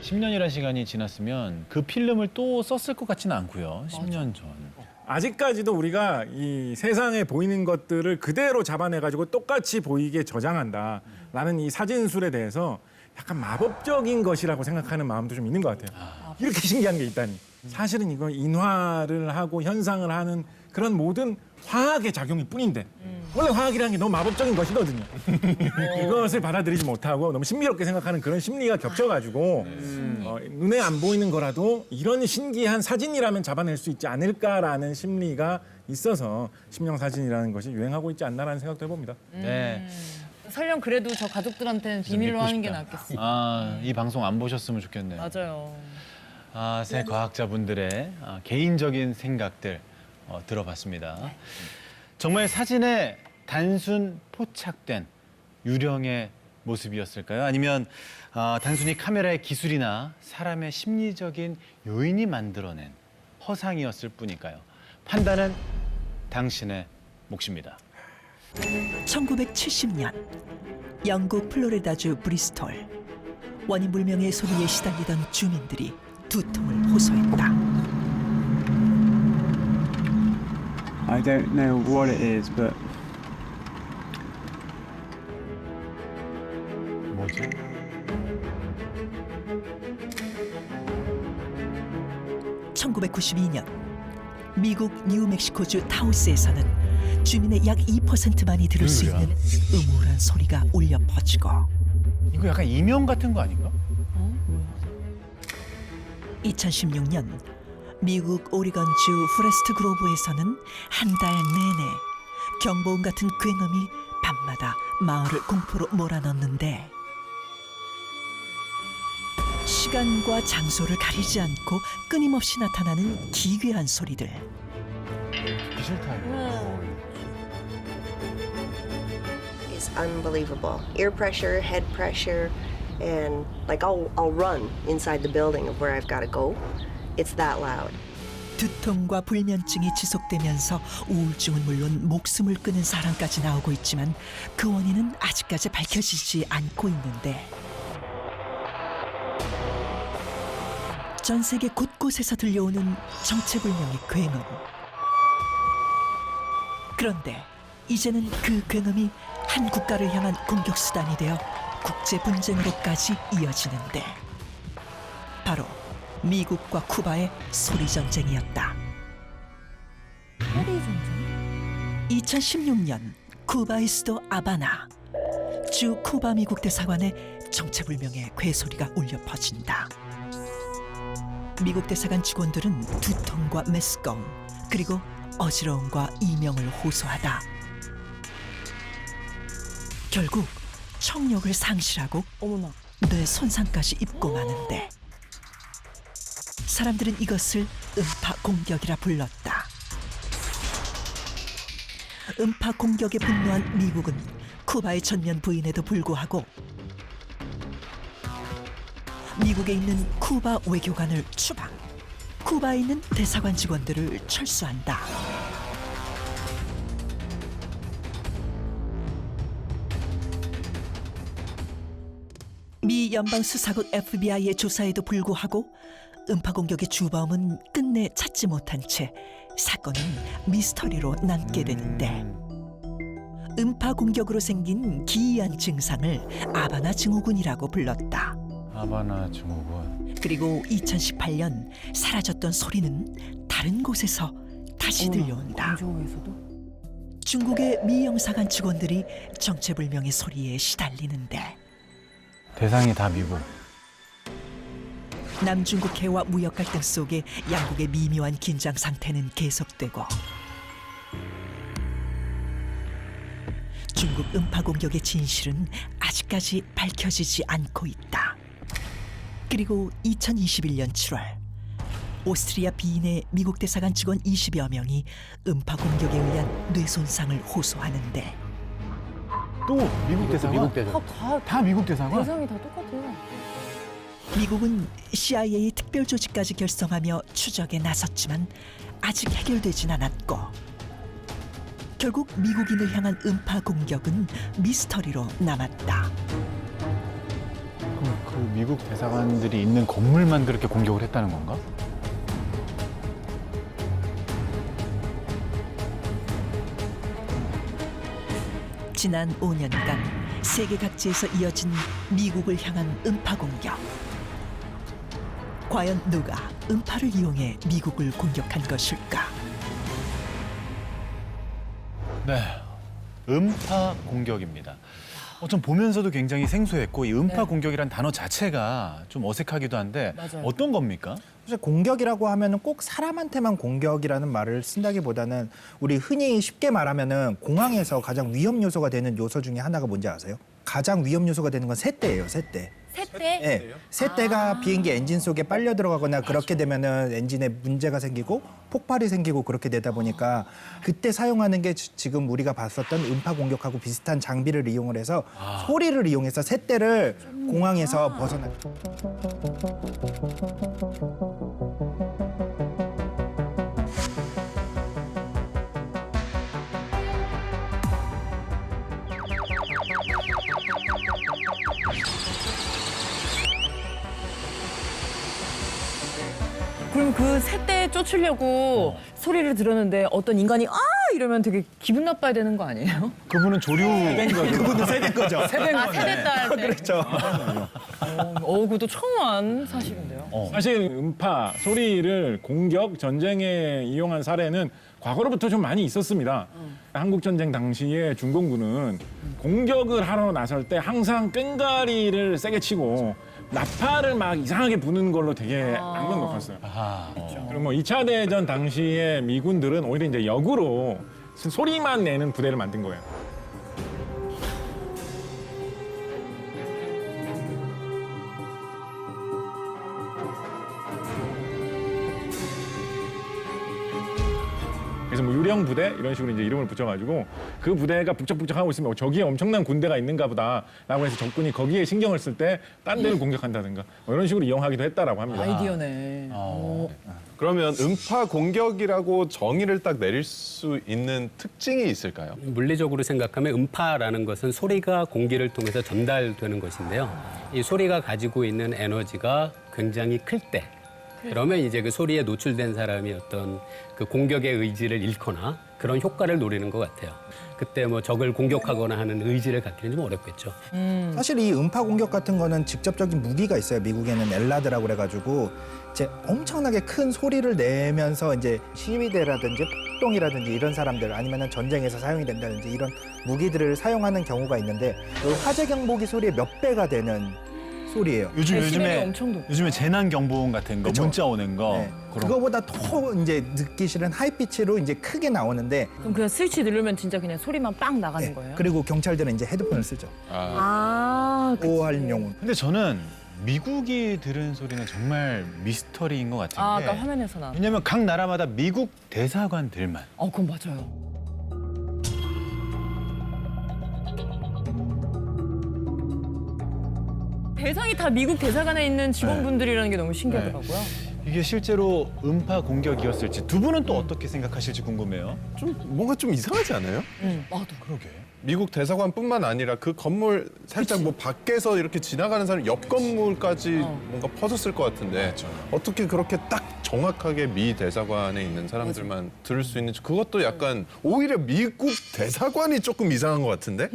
(10년이라는) 시간이 지났으면 그 필름을 또 썼을 것 같지는 않고요. 10년 전. 아직까지도 우리가 이 세상에 보이는 것들을 그대로 잡아내가지고 똑같이 보이게 저장한다라는 이 사진술에 대해서 약간 마법적인 것이라고 생각하는 마음도 좀 있는 것 같아요. 이렇게 신기한 게 있다니. 사실은 이거 인화를 하고 현상을 하는 그런 모든 화학의 작용일 뿐인데 원래 화학이라는 게 너무 마법적인 것이거든요. 그것을 받아들이지 못하고 너무 신비롭게 생각하는 그런 심리가 겹쳐가지고 눈에 안 보이는 거라도 이런 신기한 사진이라면 잡아낼 수 있지 않을까라는 심리가 있어서 심령사진이라는 것이 유행하고 있지 않나라는 생각도 해봅니다. 네. 설령 그래도 저 가족들한테는 비밀로 믿고 하는 게 싶다. 낫겠어. 이 방송 안 보셨으면 좋겠네요. 맞아요. 새 과학자분들의 개인적인 생각들 들어봤습니다. 정말 사진에 단순 포착된 유령의 모습이었을까요? 아니면 단순히 카메라의 기술이나 사람의 심리적인 요인이 만들어낸 허상이었을 뿐일까요? 판단은 당신의 몫입니다. 1970년 영국 플로리다주 브리스톨 원인 불명의 소리에 시달리던 주민들이 두통을 호소했다. I don't know what it is, but 뭐지? (1992년) 미국 뉴멕시코주 타우스에서는 주민의 약 2%만이 들을 수 있는 음울한 소리가 울려 퍼지고 이거 약간 이명 같은 거 아닌가? 2016년 미국 오리건주 포레스트 그로브에서는 한 달 내내 경보음 같은 굉음이 밤마다 마을을 공포로 몰아넣는데 시간과 장소를 가리지 않고 끊임없이 나타나는 기괴한 소리들. It's unbelievable. Ear pressure, head pressure, and like I'll run inside the building of where I've got to go. It's that loud. 두통과 불면증이 지속되면서 우울증은 물론 목숨을 끊은 사람까지 나오고 있지만 그 원인은 아직까지 밝혀지지 않고 있는데 전 세계 곳곳에서 들려오는 정체불명의 굉음. 그런데 이제는 그 굉음이 한 국가를 향한 공격 수단이 되어 국제 분쟁으로까지 이어지는데 바로 미국과 쿠바의 소리 전쟁이었다. 소리 전쟁? 2016년 쿠바의 수도 아바나. 주 쿠바 미국 대사관에 정체불명의 괴소리가 울려 퍼진다. 미국 대사관 직원들은 두통과 메스꺼움 그리고 어지러움과 이명을 호소하다. 결국 청력을 상실하고 뇌 손상까지 입고 마는데 사람들은 이것을 음파 공격이라 불렀다. 음파 공격에 분노한 미국은 쿠바의 전면 부인에도 불구하고 미국에 있는 쿠바 외교관을 추방, 쿠바에 있는 대사관 직원들을 철수한다. 미 연방수사국 FBI의 조사에도 불구하고 음파 공격의 주범은 끝내 찾지 못한 채 사건은 미스터리로 남게 되는데 음파 공격으로 생긴 기이한 증상을 아바나 증후군이라고 불렀다. 아바나 증후군. 그리고 2018년 사라졌던 소리는 다른 곳에서 다시 들려온다. 중국의 미 영사관 직원들이 정체불명의 소리에 시달리는데 대상이 다 미국. 남중국해와 무역 갈등 속에 양국의 미묘한 긴장 상태는 계속되고 중국 음파 공격의 진실은 아직까지 밝혀지지 않고 있다. 그리고 2021년 7월 오스트리아 비인의 미국 대사관 직원 20여 명이 음파 공격에 의한 뇌 손상을 호소하는데 또 미국 대사관? 다 미국 대사관? 대상이 다 똑같아요. 미국은 CIA 특별 조직까지 결성하며 추적에 나섰지만 아직 해결되진 않았고 결국 미국인을 향한 음파 공격은 미스터리로 남았다. 그럼 그 미국 대사관들이 있는 건물만 그렇게 공격을 했다는 건가? 지난 5년간 세계 각지에서 이어진 미국을 향한 음파 공격. 과연 누가 음파를 이용해 미국을 공격한 것일까? 네, 음파 공격입니다. 좀 보면서도 굉장히 생소했고 이 음파 공격이란 단어 자체가 좀 어색하기도 한데 맞아요. 어떤 겁니까? 사실 공격이라고 하면은 꼭 사람한테만 공격이라는 말을 쓴다기보다는 우리 흔히 쉽게 말하면은 공항에서 가장 위험 요소가 되는 요소 중에 하나가 뭔지 아세요? 가장 위험 요소가 되는 건 쇳대예요, 쇳대. 셋대? 네, 쇳대가 비행기 엔진 속에 빨려 들어가거나 그렇게 되면은 엔진에 문제가 생기고 폭발이 생기고 그렇게 되다 보니까 그때 사용하는 게 지금 우리가 봤었던 음파 공격하고 비슷한 장비를 이용을 해서 소리를 이용해서 쇳대를 공항에서 벗어나. 그럼 그 셋대 쫓으려고 소리를 들었는데 어떤 인간이 아 이러면 되게 기분 나빠야 되는 거 아니에요? 그분은 조류 그분은 세대인 거죠. 아 세대 딸 때. 그렇죠. 그것도 처음 한 사실인데요. 사실 음파 소리를 공격 전쟁에 이용한 사례는 과거로부터 좀 많이 있었습니다. 한국 전쟁 당시에 중공군은 공격을 하러 나설 때 항상 꽹과리를 세게 치고 나팔을 막 이상하게 부는 걸로 되게 악명 높았어요. 그리고 뭐 2차 대전 당시에 미군들은 오히려 이제 역으로 소리만 내는 부대를 만든 거예요. 그래서 뭐 유령 부대 이런 식으로 이제 이름을 붙여가지고 그 부대가 북적북적하고 있으면 저기에 엄청난 군대가 있는가 보다라고 해서 적군이 거기에 신경을 쓸 때 딴 데를 공격한다든가 뭐 이런 식으로 이용하기도 했다라고 합니다. 아이디어네. 그러면 음파 공격이라고 정의를 딱 내릴 수 있는 특징이 있을까요? 물리적으로 생각하면 음파라는 것은 소리가 공기를 통해서 전달되는 것인데요. 이 소리가 가지고 있는 에너지가 굉장히 클 때 그러면 이제 그 소리에 노출된 사람이 어떤 그 공격의 의지를 잃거나 그런 효과를 노리는 것 같아요. 그때 뭐 적을 공격하거나 하는 의지를 갖기는 좀 어렵겠죠. 사실 이 음파 공격 같은 거는 직접적인 무기가 있어요. 미국에는 엘라드라고 그래가지고 이제 엄청나게 큰 소리를 내면서 이제 시위대라든지 폭동이라든지 이런 사람들 아니면은 전쟁에서 사용이 된다든지 이런 무기들을 사용하는 경우가 있는데 그 화재 경보기 소리의 몇 배가 되는 소리예요. 요즘에 재난 경보음 같은 거 그쵸? 문자 오는 거 네. 그런 그거보다 더 이제 듣기 싫은 하이피치로 이제 크게 나오는데 그럼 그냥 스위치 누르면 진짜 그냥 소리만 빵 나가는 네. 거예요? 그리고 경찰들은 이제 헤드폰을 쓰죠. 보호하려고. 근데 저는 미국이 들은 소리는 정말 미스터리인 것 같은 게 아까 화면에서 나. 왜냐면 각 나라마다 미국 대사관들만 그건 맞아요. 대상이 다 미국 대사관에 있는 직원분들이라는 게 너무 신기하더라고요. 이게 실제로 음파 공격이었을지 두 분은 또 어떻게 생각하실지 궁금해요. 좀 뭔가 좀 이상하지 않아요? 맞아. 그러게. 미국 대사관뿐만 아니라 그 건물 살짝 뭐 밖에서 이렇게 지나가는 사람 옆 건물까지 뭔가 퍼졌을 것 같은데 어떻게 그렇게 딱 정확하게 미 대사관에 있는 사람들만 들을 수 있는지 그것도 약간 오히려 미국 대사관이 조금 이상한 것 같은데?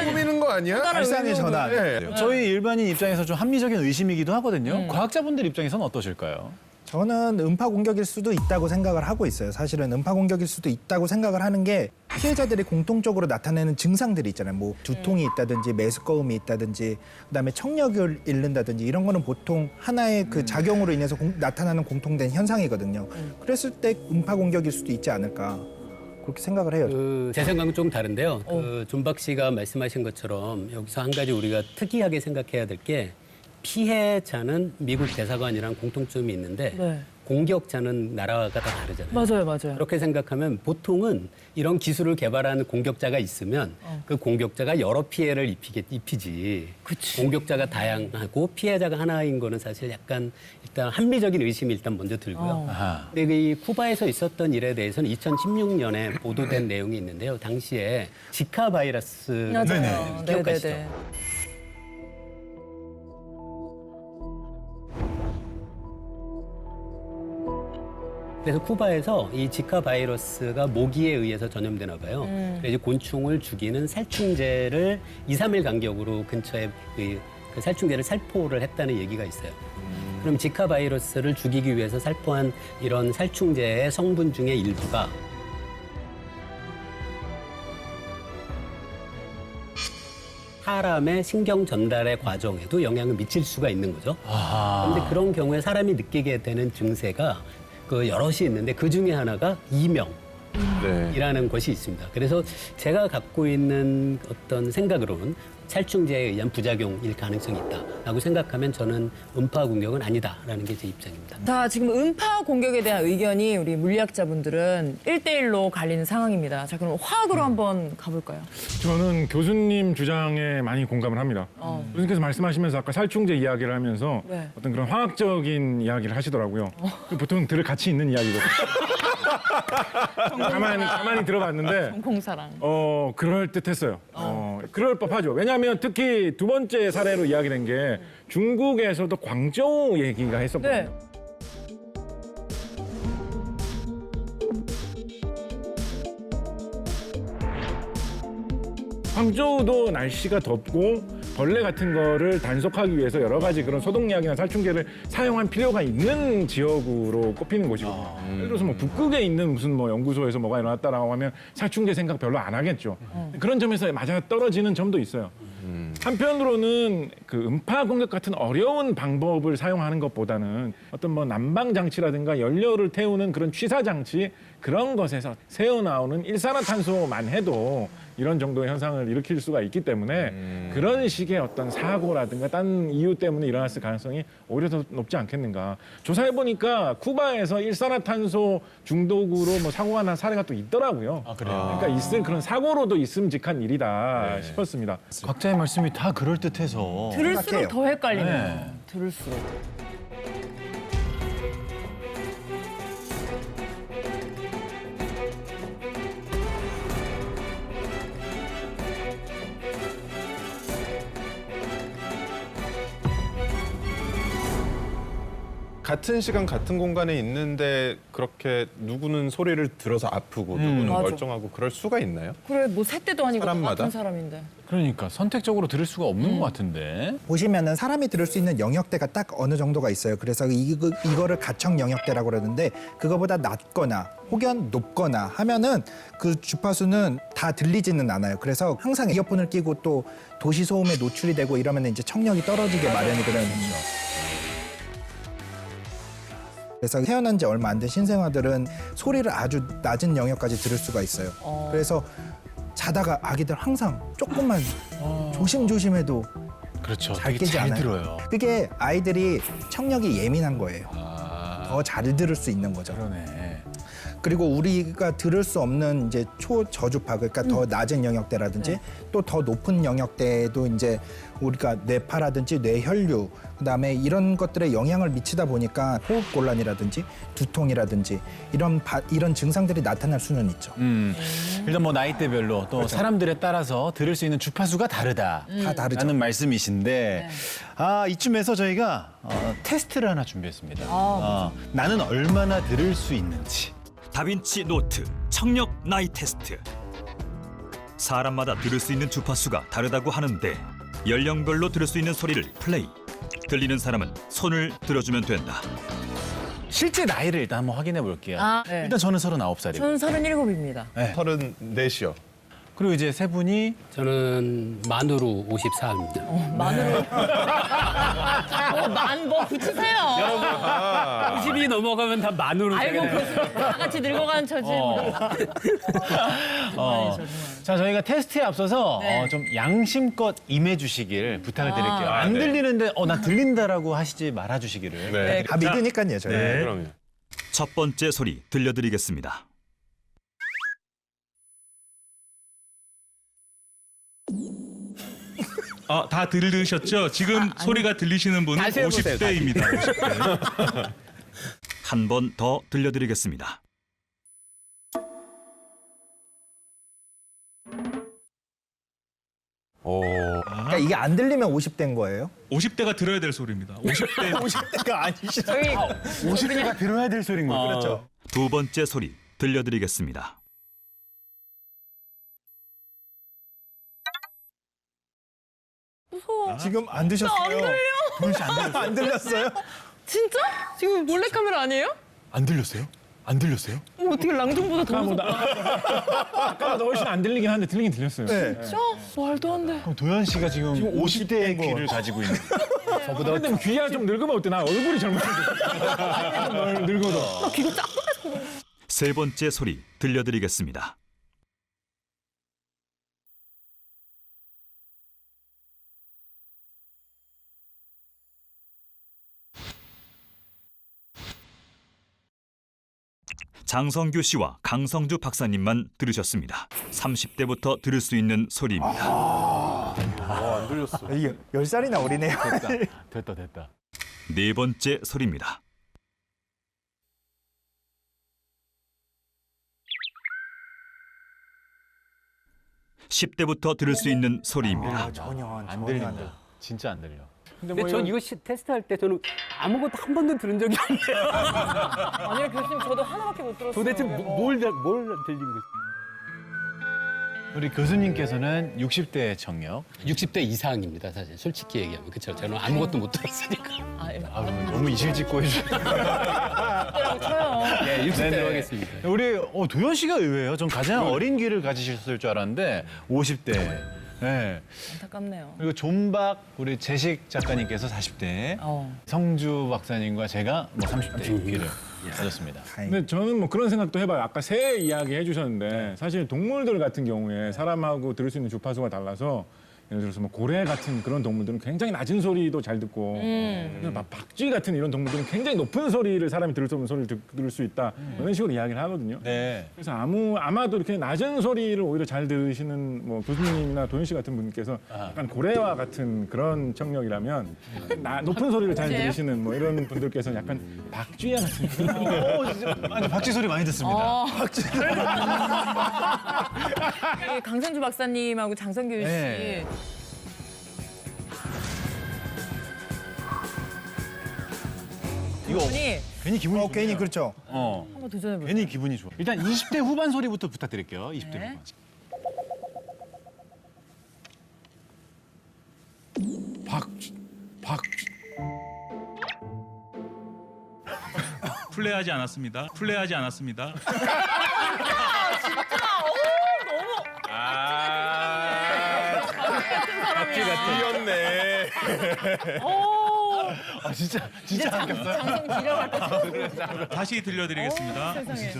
꾸미는 거 아니야? 발상의 전환. 네. 저희 일반인 입장에서 좀 합리적인 의심이기도 하거든요. 과학자분들 입장에서는 어떠실까요? 저는 음파 공격일 수도 있다고 생각을 하고 있어요. 사실은 음파 공격일 수도 있다고 생각을 하는 게 피해자들이 공통적으로 나타내는 증상들이 있잖아요. 뭐 두통이 있다든지 메스꺼움이 있다든지 그다음에 청력을 잃는다든지 이런 거는 보통 하나의 그 작용으로 인해서 나타나는 공통된 현상이거든요. 그랬을 때 음파 공격일 수도 있지 않을까 그렇게 생각을 해요. 제 생각은 좀 다른데요. 존박 씨가 말씀하신 것처럼 여기서 한 가지 우리가 특이하게 생각해야 될 게 피해자는 미국 대사관이랑 공통점이 있는데 네. 공격자는 나라가 다 다르잖아요. 맞아요. 그렇게 생각하면 보통은 이런 기술을 개발하는 공격자가 있으면 그 공격자가 여러 피해를 입히지. 그치. 공격자가 다양하고 피해자가 하나인 거는 사실 약간 일단 합리적인 의심이 일단 먼저 들고요. 근데 이 쿠바에서 있었던 일에 대해서는 2016년에 보도된 내용이 있는데요. 당시에 지카 바이러스 맞아요. 기억하시죠? 네네네. 그래서 쿠바에서 이 지카 바이러스가 모기에 의해서 전염되나 봐요. 그래서 곤충을 죽이는 살충제를 2, 3일 간격으로 근처에 그 살충제를 살포를 했다는 얘기가 있어요. 그럼 지카 바이러스를 죽이기 위해서 살포한 이런 살충제의 성분 중에 일부가 사람의 신경 전달의 과정에도 영향을 미칠 수가 있는 거죠. 그런데 그런 경우에 사람이 느끼게 되는 증세가 그 여럿이 있는데 그 중에 하나가 이명이라는 것이 있습니다. 그래서 제가 갖고 있는 어떤 생각으로는 살충제에 의한 부작용일 가능성이 있다라고 생각하면 저는 음파 공격은 아니다라는 게 제 입장입니다. 자, 지금 음파 공격에 대한 의견이 우리 물리학자분들은 1대1로 갈리는 상황입니다. 자, 그럼 화학으로 한번 가볼까요? 저는 교수님 주장에 많이 공감을 합니다. 교수님께서 말씀하시면서 아까 살충제 이야기를 하면서 네. 어떤 그런 화학적인 이야기를 하시더라고요. 보통 들을 가치 있는 이야기거든요. 가만히 들어봤는데 공사랑. 그럴 듯했어요. 그럴 법하죠. 왜냐하면 특히 두 번째 사례로 이야기된 게 중국에서도 광저우 얘기가 했었거든요. 네. 광저우도 날씨가 덥고 벌레 같은 거를 단속하기 위해서 여러 가지 그런 소독약이나 살충제를 사용한 필요가 있는 지역으로 꼽히는 곳이거든요. 예를 들어서 뭐 북극에 있는 무슨 뭐 연구소에서 뭐가 일어났다라고 하면 살충제 생각 별로 안 하겠죠. 그런 점에서 맞아 떨어지는 점도 있어요. 한편으로는 그 음파 공격 같은 어려운 방법을 사용하는 것보다는 어떤 뭐 난방 장치라든가 연료를 태우는 그런 취사 장치 그런 것에서 새어나오는 일산화탄소만 해도 이런 정도의 현상을 일으킬 수가 있기 때문에 그런 식의 어떤 사고라든가 딴 이유 때문에 일어났을 가능성이 오히려 더 높지 않겠는가. 조사해 보니까 쿠바에서 일산화탄소 중독으로 뭐 사고가 난 사례가 또 있더라고요. 그래요? 그러니까 있을 그런 사고로도 있음직한 일이다 싶었습니다. 각자의 말씀이 다 그럴듯해서 들을수록 더 헷갈리네요. 네. 들을수록. 같은 시간 같은 공간에 있는데 그렇게 누구는 소리를 들어서 아프고 누구는 맞아. 멀쩡하고 그럴 수가 있나요? 그래, 뭐 새때도 아니고 사람마다? 같은 사람인데. 그러니까 선택적으로 들을 수가 없는 것 같은데. 보시면은 사람이 들을 수 있는 영역대가 딱 어느 정도가 있어요. 그래서 이거를 가청 영역대라고 그러는데 그거보다 낮거나 혹은 높거나 하면은 그 주파수는 다 들리지는 않아요. 그래서 항상 이어폰을 끼고 또 도시 소음에 노출이 되고 이러면 이제 청력이 떨어지게 마련이거든요. 그래서 태어난 지 얼마 안 된 신생아들은 소리를 아주 낮은 영역까지 들을 수가 있어요. 그래서 자다가 아기들 항상 조금만 조심조심해도 그렇죠. 잘 되게 깨지 잘 않아요. 들어요. 그게 아이들이 청력이 예민한 거예요. 더 잘 들을 수 있는 거죠. 그러네. 그리고 우리가 들을 수 없는 이제 초저주파, 그러니까 더 낮은 영역대라든지 또 더 높은 영역대에도 이제 우리가 뇌파라든지 뇌혈류, 그다음에 이런 것들에 영향을 미치다 보니까 호흡곤란이라든지 두통이라든지 이런 증상들이 나타날 수는 있죠. 일단 뭐 나이대별로 또 사람들에 따라서 들을 수 있는 주파수가 다르다. 다 다르죠. 라는 말씀이신데 이쯤에서 저희가 테스트를 하나 준비했습니다. 나는 얼마나 들을 수 있는지. 다빈치 노트 청력 나이 테스트. 사람마다 들을 수 있는 주파수가 다르다고 하는데 연령별로 들을 수 있는 소리를 플레이. 들리는 사람은 손을 들어주면 된다. 실제 나이를 일단 한번 확인해 볼게요. 네. 일단 저는 39살이고. 저는 37입니다. 34이요. 그리고 이제 세 분이 저는 만으로 54입니다. 만으로. 뭐 붙이세요. 50이 넘어가면 다 만으로 아이고, 다 같이 늙어가는 처지. 자, 저희가 테스트에 앞서서 네. 좀 양심껏 임해주시길 부탁을 드릴게요. 안 네. 들리는데 나 들린다라고 하시지 말아주시기를. 네. 다 믿으니까요, 저희. 네, 그럼요. 첫 번째 소리 들려드리겠습니다. 다 들으셨죠? 지금 소리가 들리시는 분은 다시 해보세요, 50대입니다. 50대. 한 번 더 들려드리겠습니다. 그러니까 그러니까 이게 안 들리면 50대인 거예요? 50대가 들어야 될 소리입니다. 50대 50대가 아니시죠? 저희 50대가 들어야 될 소리인 거예요. 그렇죠. 두 번째 소리 들려드리겠습니다. 무서워. 지금 안 드셨어요? 안 들려. 도현 씨안 들렸어요? 안 들렸어요? 진짜? 지금 몰래카메라 아니에요? 안 들렸어요? 안 들렸어요? 어떻게 랑종보다 더 무섭다. 아까보다 훨씬 안 들리긴 한데 들리긴 들렸어요. 네. 진짜? 말도 안 돼. 그럼 도현 씨가 지금 50대의 귀를 가지고 있는. 근데 귀가 좀 늙으면 어때? 나 얼굴이 젊은데. 늙어도. 나 귀가 짝짝해서. 세 번째 소리 들려드리겠습니다. 장성규 씨와 강성주 박사님만 들으셨습니다. 30대부터 들을 수 있는 소리입니다. 안 들렸어. 이게 10살이나 어리네요. 됐다. 네 번째 소리입니다. (10대부터) 들을 수 있는 소리입니다. 전혀 안 들린다. 진짜 안 들려. 근데 전 이거 테스트할 때 저는 아무것도 한 번도 들은 적이 없네요. 아니요, 교수님, 저도 하나밖에 못 들었어요. 도대체 뭘 들린 거지? 우리 교수님께서는 60대 청력. 60대 이상입니다, 사실. 솔직히 얘기하면. 그렇죠. 저는 아무것도 못 들었으니까. 아, 예. 아, 그럼 너무 이실직고 해주세요. 라고 쳐요. 네, 60대로 네네. 하겠습니다. 우리 도현 씨가 의외예요. 전 가장 어린 귀를 가지셨을 줄 알았는데 50대. 네. 안타깝네요. 그리고 존박 우리 재식 작가님께서 40대, 성주 박사님과 제가 뭐 30대 귀를 가졌습니다. 근데 저는 뭐 그런 생각도 해봐요. 아까 새 이야기 해주셨는데 사실 동물들 같은 경우에 사람하고 들을 수 있는 주파수가 달라서 예를 들어서 뭐 고래 같은 그런 동물들은 굉장히 낮은 소리도 잘 듣고 막 박쥐 같은 이런 동물들은 굉장히 높은 소리를 사람이 들을 수 없는 소리를 들을 수 있다 이런 식으로 이야기를 하거든요. 네. 그래서 아마도 이렇게 낮은 소리를 오히려 잘 들으시는 뭐 교수님이나 도현 씨 같은 분께서 약간 고래와 같은 그런 청력이라면 높은 소리를 잘 들으시는 뭐 이런 분들께서는 약간 박쥐야 같은 진짜 아니, 박쥐 소리 많이 듣습니다. 강성주 박사님하고 장성규 씨. 네. 이거 괜히 기분이 좋네요. 괜히 그렇죠. 한번 도전해보세요. 괜히 기분이 좋아. 일단 20대 후반 소리부터 부탁드릴게요. 20대 네. 후반. 박쥐. 플레이하지 않았습니다. 플레이하지 않았습니다. 박쥐 같은 이겼네. 아 진짜 바뀌었어요? 장성 지려갈 것 같아. 다시 들려드리겠습니다. 세상에.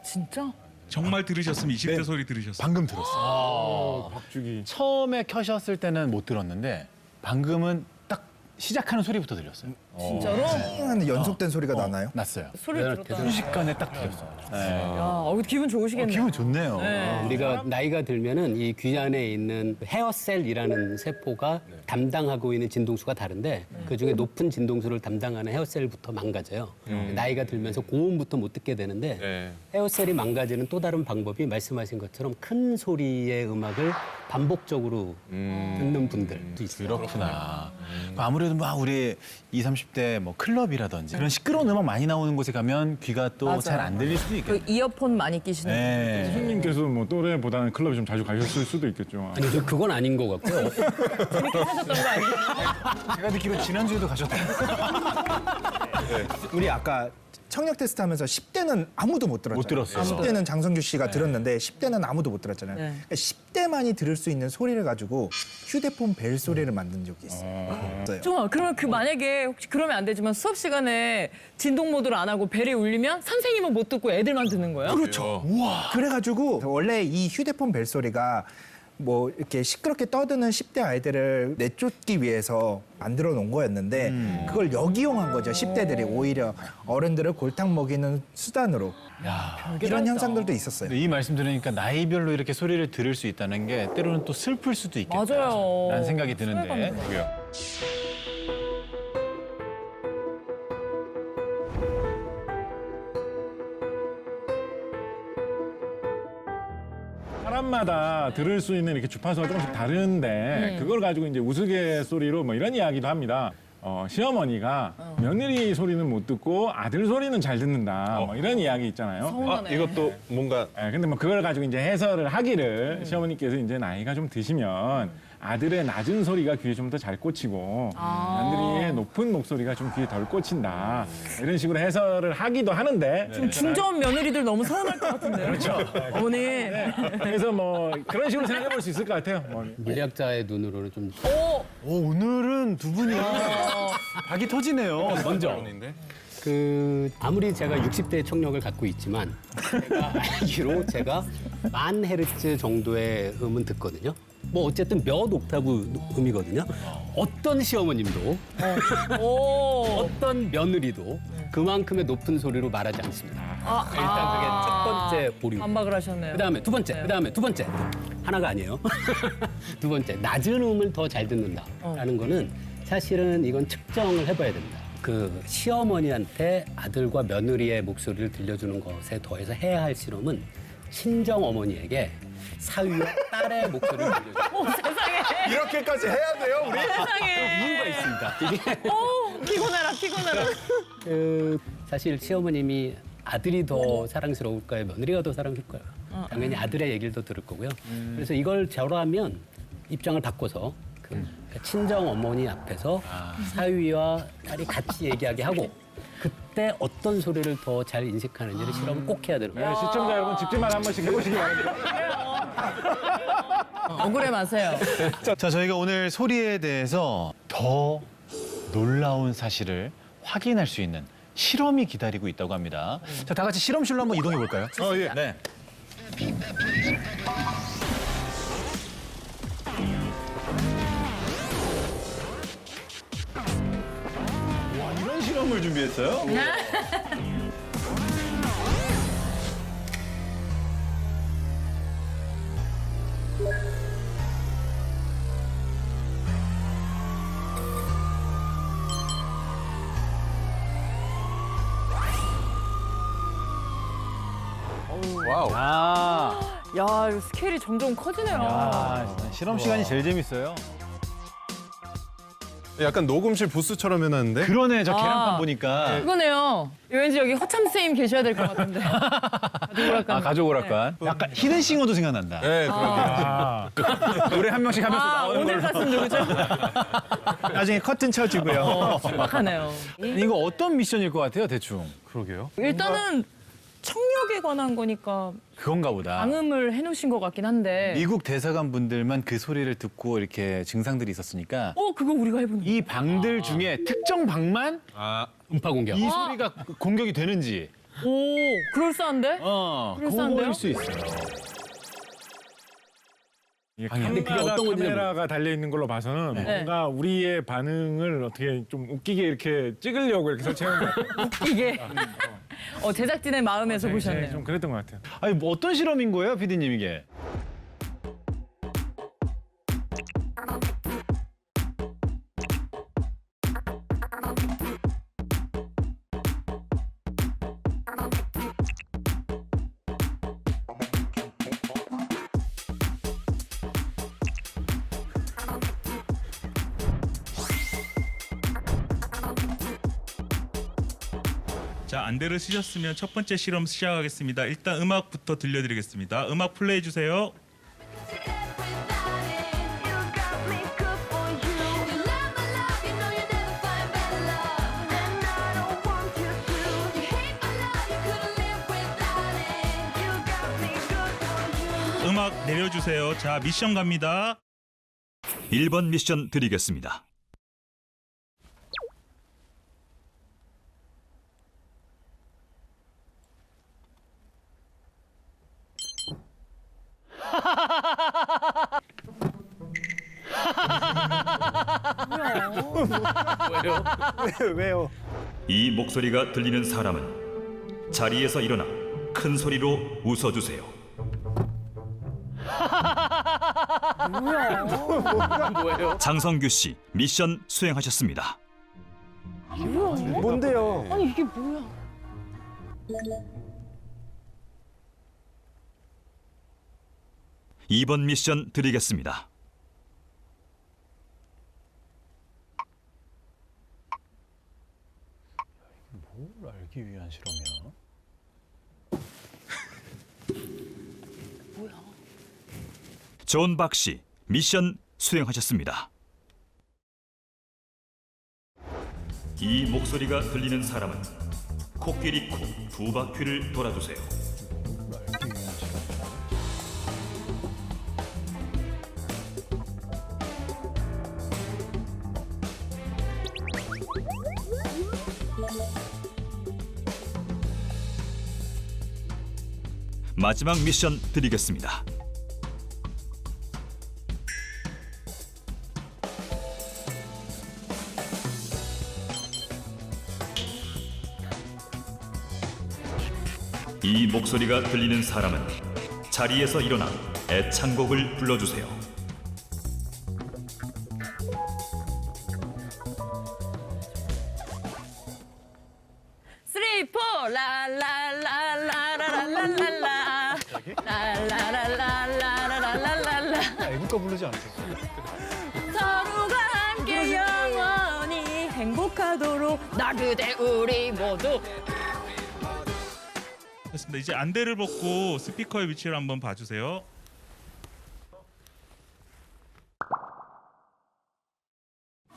진짜? 정말 들으셨으면 20대 소리 들으셨어요. 방금 들었어요. 박쥐기. 처음에 켜셨을 때는 못 들었는데 방금은 딱 시작하는 소리부터 들렸어요. 진짜로? 하는 연속된 소리가 나나요? 났어요. 소리 들었다. 순식간에 딱 들렸어요. 네. 야, 기분 좋으시겠네요. 기분 좋네요. 네. 우리가 나이가 들면은 이 귀 안에 있는 헤어셀이라는 세포가 담당하고 있는 진동수가 다른데 그중에 높은 진동수를 담당하는 헤어셀부터 망가져요. 나이가 들면서 고음부터 못 듣게 되는데 네. 헤어셀이 망가지는 또 다른 방법이 말씀하신 것처럼 큰 소리의 음악을 반복적으로 듣는 분들도 있어요. 그렇구나. 아무래도 막 우리 20, 30대 뭐 클럽이라든지 그런 시끄러운 음악 많이 나오는 곳에 가면 귀가 또 잘 안 들릴 수도 있겠네요. 그 이어폰 많이 끼시는 네. 교수님께서 뭐 또래보다는 클럽에 좀 자주 가셨을 수도 있겠죠. 아니, 그건 아닌 것 같고요. 재밌게 사셨던 거 아니에요? 제가 듣기로 지난주에도 가셨다고. 우리 아까 청력 테스트 하면서 10대는 아무도 못 들었잖아요. 못 들었어요. 10대는 장성규 씨가 들었는데 10대는 아무도 못 들었잖아요. 네. 그러니까 10대만이 들을 수 있는 소리를 가지고 휴대폰 벨 소리를 만든 적이 있어요. 좋아. 그러면 만약에 혹시 그러면 안 되지만 수업 시간에 진동 모드를 안 하고 벨이 울리면 선생님은 못 듣고 애들만 듣는 거예요? 그렇죠. 우와. 그래가지고 원래 이 휴대폰 벨 소리가 뭐 이렇게 시끄럽게 떠드는 10대 아이들을 내쫓기 위해서 만들어 놓은 거였는데 그걸 역이용한 거죠. 10대들이 오히려 어른들을 골탕 먹이는 수단으로. 이런 현상들도 있었어요. 이 말씀 들으니까 나이별로 이렇게 소리를 들을 수 있다는 게 때로는 또 슬플 수도 있겠다. 맞아요. 라는 생각이 드는데. 사람마다 들을 수 있는 이렇게 주파수가 조금씩 다른데 그걸 가지고 이제 우스갯소리로 뭐 이런 이야기도 합니다. 시어머니가 며느리 소리는 못 듣고 아들 소리는 잘 듣는다. 뭐 이런 이야기 있잖아요. 서운하네. 이것도 뭔가 근데 뭐 그걸 가지고 이제 해설을 하기를 시어머니께서 이제 나이가 좀 드시면 아들의 낮은 소리가 귀에 좀 더 잘 꽂히고 며느리의 높은 목소리가 좀 귀에 덜 꽂힌다. 이런 식으로 해설을 하기도 하는데 지금 중저음 며느리들 너무 서운할 것 같은데. 그렇죠. 어머니. 그래서 뭐 그런 식으로 생각해 볼 수 있을 것 같아요. 뭐. 물리학자의 눈으로는 좀 오늘은 두 분이 박이 터지네요. 먼저 그런데 아무리 제가 60대의 청력을 갖고 있지만 제가 알기로 제가 1000헤르츠 정도의 음은 듣거든요. 뭐 어쨌든 몇 옥타브 음이거든요. 어떤 시어머님도 어떤 며느리도 그만큼의 높은 소리로 말하지 않습니다. 일단 그게 첫 번째 보류. 반박을 하셨네요. 그다음에 두 번째, 그다음에 두 번째. 하나가 아니에요. 두 번째, 낮은 음을 더 잘 듣는다라는 거는 사실은 이건 측정을 해봐야 됩니다. 그 시어머니한테 아들과 며느리의 목소리를 들려주는 것에 더해서 해야 할 실험은 친정 어머니에게 사위와 딸의 목소리를 들려줘요. 세상에. 이렇게까지 해야 돼요, 우리? 세상에. 이유가 있습니다. 이게 피곤해라. 사실 시어머님이 아들이 더 사랑스러울까요? 며느리가 더 사랑스러울까요? 당연히 아들의 얘기를 더 들을 거고요. 그래서 이걸 저라면 입장을 바꿔서 친정 어머니 앞에서 사위와 딸이 같이 얘기하게 하고 그때 어떤 소리를 더 잘 인식하는지를 실험을 꼭 해야 되는 거예요. 시청자 여러분 집집마다 한 번씩 해보시기 바랍니다. 억울해 마세요. 자, 저희가 오늘 소리에 대해서 더 놀라운 사실을 확인할 수 있는 실험이 기다리고 있다고 합니다. 자, 다 같이 실험실로 한번 이동해 볼까요? 예. 네. 와, 이런 실험을 준비했어요? 와우. 아, 야, 이거 스케일이 점점 커지네요. 진짜 실험 시간이 제일 재밌어요. 약간 녹음실 부스처럼 해놨는데. 그러네, 저 계란판 보니까. 그거네요. 왠지 여기 허참 선생님 계셔야 될 것 같은데. 가족 오락관. 약간 히든싱어도 생각난다. 네, 그러게. 노래 한 명씩 하면서 나오는 오늘 걸로. 가수는 누구죠? 나중에 커튼 쳐주고요. 신박하네요. 이거 어떤 미션일 것 같아요, 대충? 그러게요. 일단은 청력에 관한 거니까 그건가 보다. 방음을 해놓으신 것 같긴 한데. 미국 대사관 분들만 그 소리를 듣고 이렇게 증상들이 있었으니까 그거 우리가 해보는 이 방들 중에 특정 방만 음파 공격. 이 소리가 공격이 되는지 오, 그럴싸한데? 그럴싸한데요? 그거일 수 있어요. 근데 그게 어떤 건지 카메라가 달려 있는 걸로 봐서는 뭔가 우리의 반응을 어떻게 좀 웃기게 이렇게 찍으려고 이렇게 설치한 것 같아요. 이게 제작진의 마음에서 보셨네요. 좀 그랬던 것 같아요. 아니 뭐 어떤 실험인 거예요, PD님 이게? 자, 안대를 쓰셨으면 첫 번째 실험 시작하겠습니다. 일단 음악부터 들려드리겠습니다. 음악 플레이 주세요. 음악 내려주세요. 자, 미션 갑니다. 1번 미션 드리겠습니다. 왜요? 이 목소리가 들리는 사람은 자리에서 일어나 큰 소리로 웃어주세요. 뭐예요? 장성규 씨 미션 수행하셨습니다. 뭔데요? 아니 이게 뭐야? 2번 미션 드리겠습니다. 뭘 알기 위한 실험이야? 존 박 씨, 미션 수행하셨습니다. 이 목소리가 들리는 사람은 코끼리 코 두 바퀴를 돌아주세요. 알기 위한 실험이야? 마지막 미션 드리겠습니다. 이 목소리가 들리는 사람은 자리에서 일어나 애창곡을 불러주세요. 쓰리 포 라라라라라라라라라 라라라라라라라라라 애국가 부르지 않죠? 서로가 함께 영원히 행복하도록 나 그대 우리 모두. 됐습니다. 이제 안대를 벗고 스피커의 위치를 한번 봐주세요.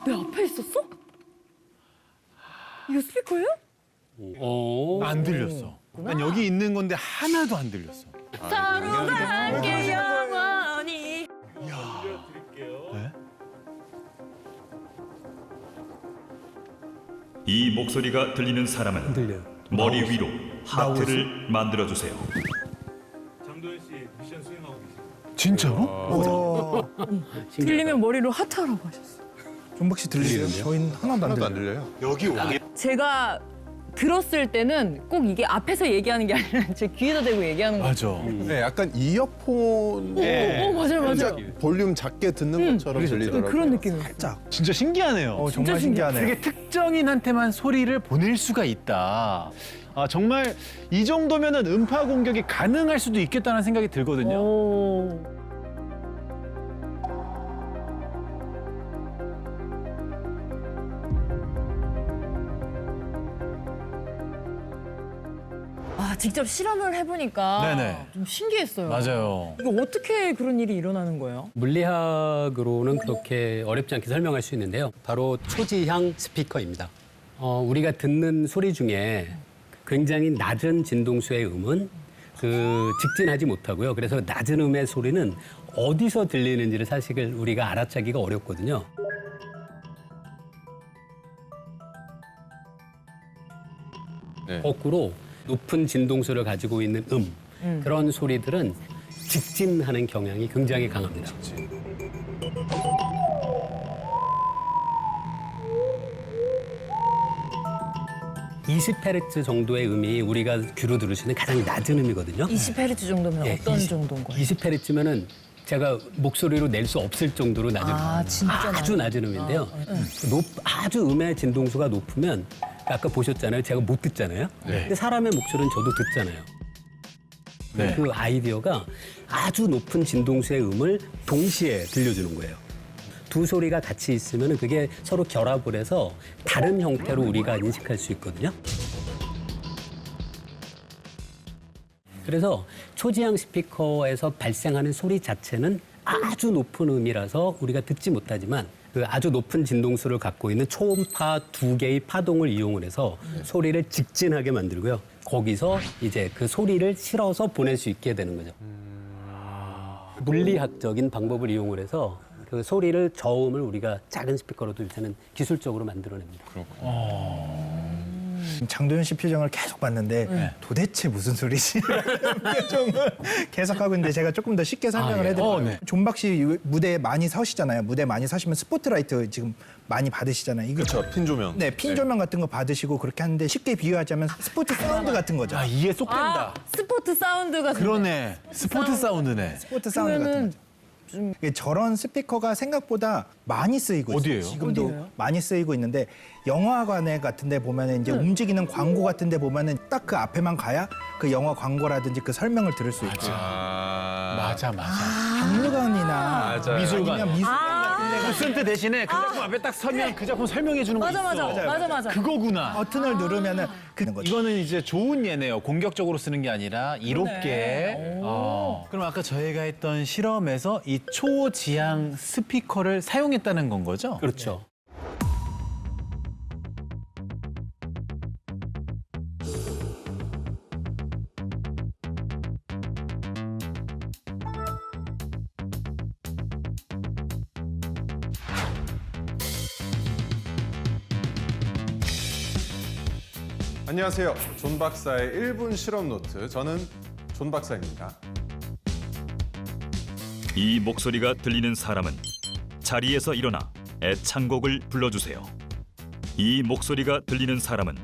내 앞에 있었어? 이거 스피커예요? 안 들렸어. 난 여기 있는 건데 하나도 안 들렸어. 서로가 함께 영원히. 네? 이 목소리가 들리는 사람은 들려요. 머리 위로 하트를 만들어주세요. 장도연 씨 미션 수행하고 계십니다. 진짜로? 들리면 머리로 하트하라고 하셨어. 존박 씨 들리세요? 저희는 하나도 안 들려요. 여기 오게 제가 들었을 때는 꼭 이게 앞에서 얘기하는 게 아니라 제 귀에다 대고 얘기하는 거. 맞아. 네, 약간 이어폰 맞아요. 볼륨 작게 듣는 것처럼 들리더라고요. 그런 느낌이에요. 살짝. 진짜 신기하네요. 정말 신기하네요. 되게 특정인한테만 소리를 보낼 수가 있다. 아, 정말 이 정도면은 음파 공격이 가능할 수도 있겠다는 생각이 들거든요. 오. 아, 직접 실험을 해보니까 네네. 좀 신기했어요. 맞아요. 이거 어떻게 그런 일이 일어나는 거예요? 물리학으로는 그렇게 어렵지 않게 설명할 수 있는데요. 바로 초지향 스피커입니다. 우리가 듣는 소리 중에 굉장히 낮은 진동수의 음은 직진하지 못하고요. 그래서 낮은 음의 소리는 어디서 들리는지를 사실 우리가 알아차기가 어렵거든요. 네. 거꾸로 높은 진동수를 가지고 있는 그런 소리들은 직진하는 경향이 굉장히 강합니다. 20Hz 정도의 음이 우리가 귀로 들을 수 있는 가장 낮은 음이거든요. 20Hz 정도면 네, 어떤 정도인 거예요? 20Hz면은 제가 목소리로 낼 수 없을 정도로 낮은 아, 진짜 아주 낮은 음인데요. 아주 음의 진동수가 높으면 아까 보셨잖아요. 제가 못 듣잖아요. 근데 사람의 목소리는 저도 듣잖아요. 네. 그 아이디어가 아주 높은 진동수의 음을 동시에 들려주는 거예요. 두 소리가 같이 있으면 그게 서로 결합을 해서 다른 형태로 우리가 인식할 수 있거든요. 그래서 초지향 스피커에서 발생하는 소리 자체는 아주 높은 음이라서 우리가 듣지 못하지만 그 아주 높은 진동수를 갖고 있는 초음파 2개의 파동을 이용을 해서 소리를 직진하게 만들고요. 거기서 이제 그 소리를 실어서 보낼 수 있게 되는 거죠. 물리학적인 방법을 이용을 해서 그 소리를 저음을 우리가 작은 스피커로도 일단은 기술적으로 만들어냅니다. 장도연 씨 표정을 계속 봤는데 도대체 무슨 소리지? 표정을 계속 하고 있는데 제가 조금 더 쉽게 설명을 해드릴게요. 네. 존박 씨 무대에 많이 서시잖아요. 무대에 많이 서시면 스포트라이트 지금 많이 받으시잖아요. 이거 그렇죠. 핀 조명. 네, 핀 조명 같은 거 받으시고 그렇게 하는데 쉽게 비유하자면 스포츠 사운드 같은 거죠. 아, 이해 쏙 된다. 스포츠 사운드가 그러네. 스포츠 사운드네. 스포츠 사운드 같은 거죠. 저런 스피커가 생각보다 많이 쓰이고 어디예요? 있어요. 지금도 어디예요? 많이 쓰이고 있는데 영화관에 같은데 보면은 이제 움직이는 광고 같은데 보면은 딱 그 앞에만 가야 그 영화 광고라든지 그 설명을 들을 수 있죠. 맞아. 박물관이나 맞아요. 미술관. 아니면 미술관 같은 데 가서 도슨트 대신에 그 작품 앞에 딱 서면 그 작품 설명해 주는 거 맞아, 있어. 맞아. 그거구나. 버튼을 누르면은 그런 거죠. 이거는 이제 좋은 예네요. 공격적으로 쓰는 게 아니라 이롭게. 그럼 아까 저희가 했던 실험에서 이 초지향 스피커를 사용했다는 건 거죠? 그렇죠. 안녕하세요. 존 박사의 1분 실험 노트. 저는 존 박사입니다. 이 목소리가 들리는 사람은 자리에서 일어나 애창곡을 불러주세요. 이 목소리가 들리는 사람은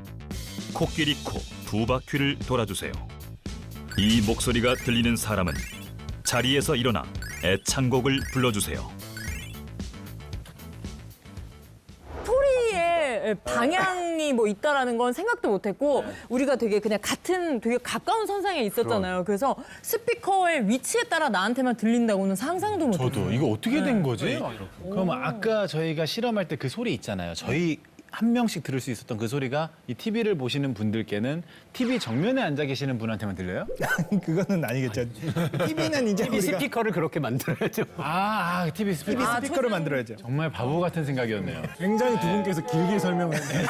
코끼리 코 두 바퀴를 돌아주세요. 이 목소리가 들리는 사람은 자리에서 일어나 애창곡을 불러주세요. 소리의 방향이 뭐 있다라는 건 생각도 못했고 우리가 되게 그냥 같은 되게 가까운 선상에 있었잖아요. 그래서 스피커의 위치에 따라 나한테만 들린다고는 상상도 못했어요. 저도 이거 어떻게 된 거지? 그럼 아까 저희가 실험할 때 그 소리 있잖아요. 저희 한 명씩 들을 수 있었던 그 소리가 이 TV를 보시는 분들께는 TV 정면에 앉아 계시는 분한테만 들려요? 그거는 아니겠죠. TV는 이제 TV 우리가 스피커를 그렇게 만들어야죠. TV 스피커. TV 스피커를 만들어야죠. 정말 바보 같은 생각이었네요. 굉장히 두 분께서 길게 설명을 했는데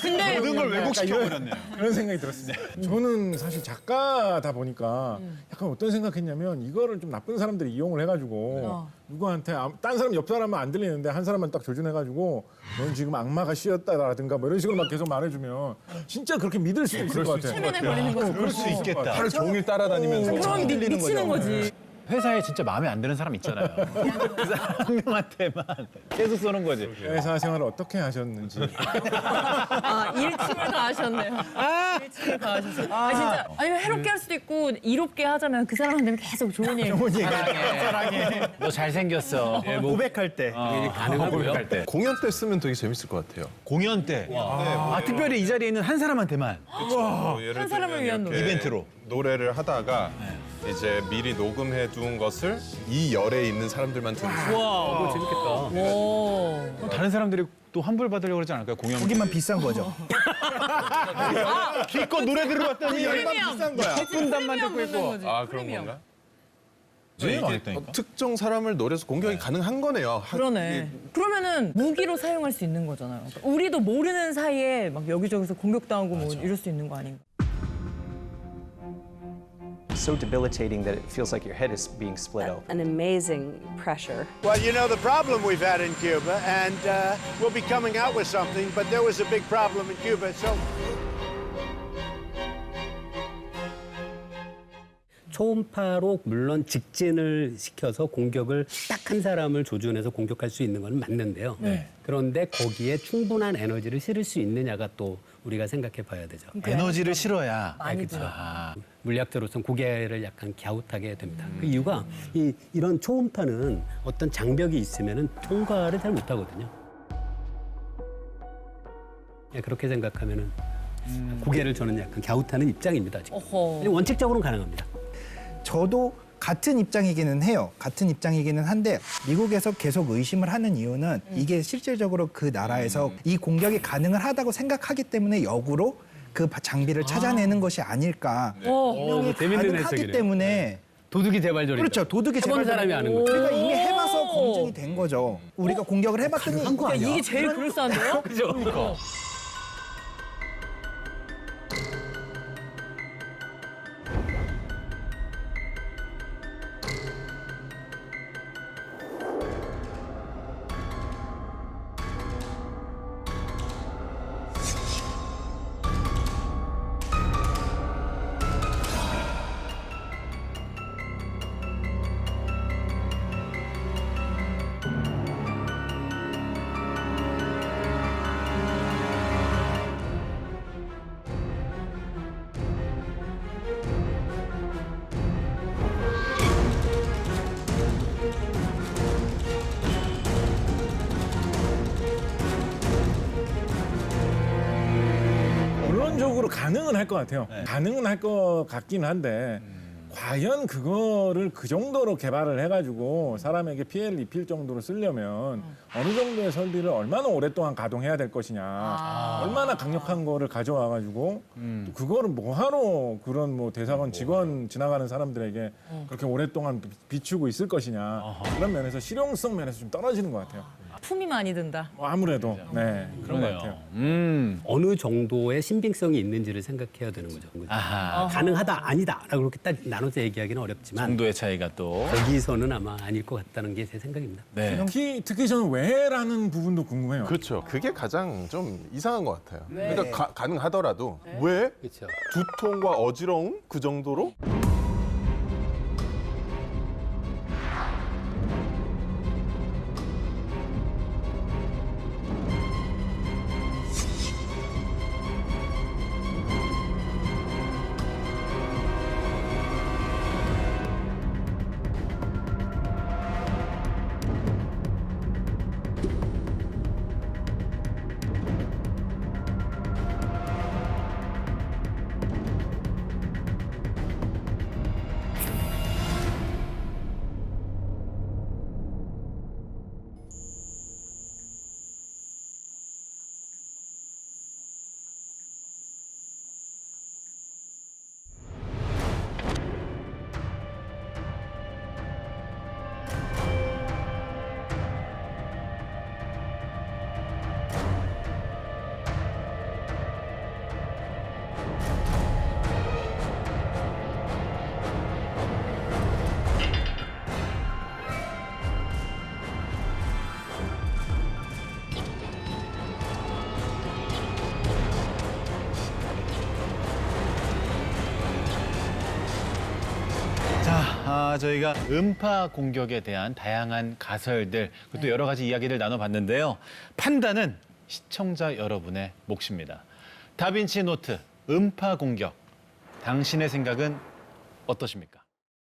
근데 모든 걸 왜곡시켜버렸네요. 그런 생각이 들었습니다. 저는 사실 작가다 보니까 약간 어떤 생각했냐면 이거를 좀 나쁜 사람들이 이용을 해가지고 누구한테 딴 사람 옆 사람은 안 들리는데 한 사람만 딱 조준해가지고 넌 지금 악마가 씌었다라든가 뭐 이런 식으로 막 계속 말해주면 진짜 그렇게 믿을 수도 있을 것 같아요. 최면에 걸리는 거죠. 그럴 수 있겠다. 하루 종일 따라다니면서 그럼 미치는 거지. 회사에 진짜 마음에 안 드는 사람 있잖아요. 그 사람 한 명한테만 계속 쏘는 거지. 회사 생활을 어떻게 하셨는지. 일침을 다 하셨네요. 일침을 다 하셨어요. 진짜 아니면 해롭게 할 수도 있고 이롭게 하자면 그 사람한테는 계속 좋은 얘기. 사랑해. 너 잘생겼어. 고백할 때. 가능하고요. 고백할 때. 공연 때 쓰면 되게 재밌을 것 같아요. 공연 때. 특별히 이 자리에 있는 한 사람한테만. 뭐 예를 한 사람을 들면 위한 이렇게 노래. 이벤트로. 노래를 하다가 이제 미리 녹음해 둔 것을 이 열에 있는 사람들만 들을 수 있어요. 와, 재밌겠다. 오. 다른 사람들이 또 환불 받으려고 그러지 않을까요? 공연. 거기만 비싼 거죠. 기껏 노래 들어봤더니 열만 비싼 거야. 분단만 듣고 있고. 아 그런 건가? 제일 이게 많았다니까. 특정 사람을 노려서 공격이 가능한 거네요. 그러네. 그러면은 무기로 사용할 수 있는 거잖아요. 그러니까 우리도 모르는 사이에 막 여기저기서 공격당하고 뭐 이럴 수 있는 거 아닌가? So debilitating that it feels like your head is being split open. An amazing pressure. Well, you know the problem we've had in Cuba, and we'll be coming out with something, but there was a big problem in Cuba, so... 초음파로 물론 직진을 시켜서 공격을 딱 한 사람을 조준해서 공격할 수 있는 건 맞는데요. 그런데 거기에 충분한 에너지를 실을 수 있느냐가 또 우리가 생각해 봐야 되죠. 에너지를 실어야. 많이 들어. 물리학자로서는 고개를 약간 갸웃하게 됩니다. 그 이유가 이런 초음파는 어떤 장벽이 있으면 통과를 잘 못하거든요. 그렇게 생각하면 고개를 저는 약간 갸웃하는 입장입니다. 지금. 어허. 원칙적으로는 가능합니다. 저도 같은 입장이기는 해요. 같은 입장이기는 한데 미국에서 계속 의심을 하는 이유는 이게 실질적으로 그 나라에서 이 공격이 가능을 하다고 생각하기 때문에 역으로 그 장비를 찾아내는 것이 아닐까. 분명히 재밌는 가능하기 해석이네요. 때문에 도둑이 재발절이다. 그렇죠. 도둑이 해본 재발 사람이 아는 거죠. 우리가 이미 해봐서 검증이 된 거죠. 우리가 공격을 해봤더니 그러니까 이게 제일 그럴싸한데요? 그죠? 원론적으로 가능은 할 것 같아요. 가능은 할 것 같긴 한데 과연 그거를 그 정도로 개발을 해가지고 사람에게 피해를 입힐 정도로 쓰려면 어느 정도의 설비를 얼마나 오랫동안 가동해야 될 것이냐, 얼마나 강력한 거를 가져와가지고 또 그거를 뭐하러 그런 뭐 대사관 직원 지나가는 사람들에게 그렇게 오랫동안 비추고 있을 것이냐, 그런 면에서 실용성 면에서 좀 떨어지는 것 같아요. 품이 많이 든다. 뭐 아무래도 네 그런 것 같아요. 어느 정도의 신빙성이 있는지를 생각해야 되는 거죠. 아하. 가능하다, 아니다라고 그렇게 딱 나눠서 얘기하기는 어렵지만 정도의 차이가 또. 거기서는 아마 아닐 것 같다는 게 제 생각입니다. 네. 특히 저는 왜라는 부분도 궁금해요. 그렇죠. 그게 가장 좀 이상한 것 같아요. 그러니까 가능하더라도 왜 그렇죠. 두통과 어지러움 그 정도로? 저희가 음파 공격에 대한 다양한 가설들, 그리고 또 여러 가지 이야기를 나눠봤는데요. 판단은 시청자 여러분의 몫입니다. 다빈치 노트, 음파 공격. 당신의 생각은 어떠십니까?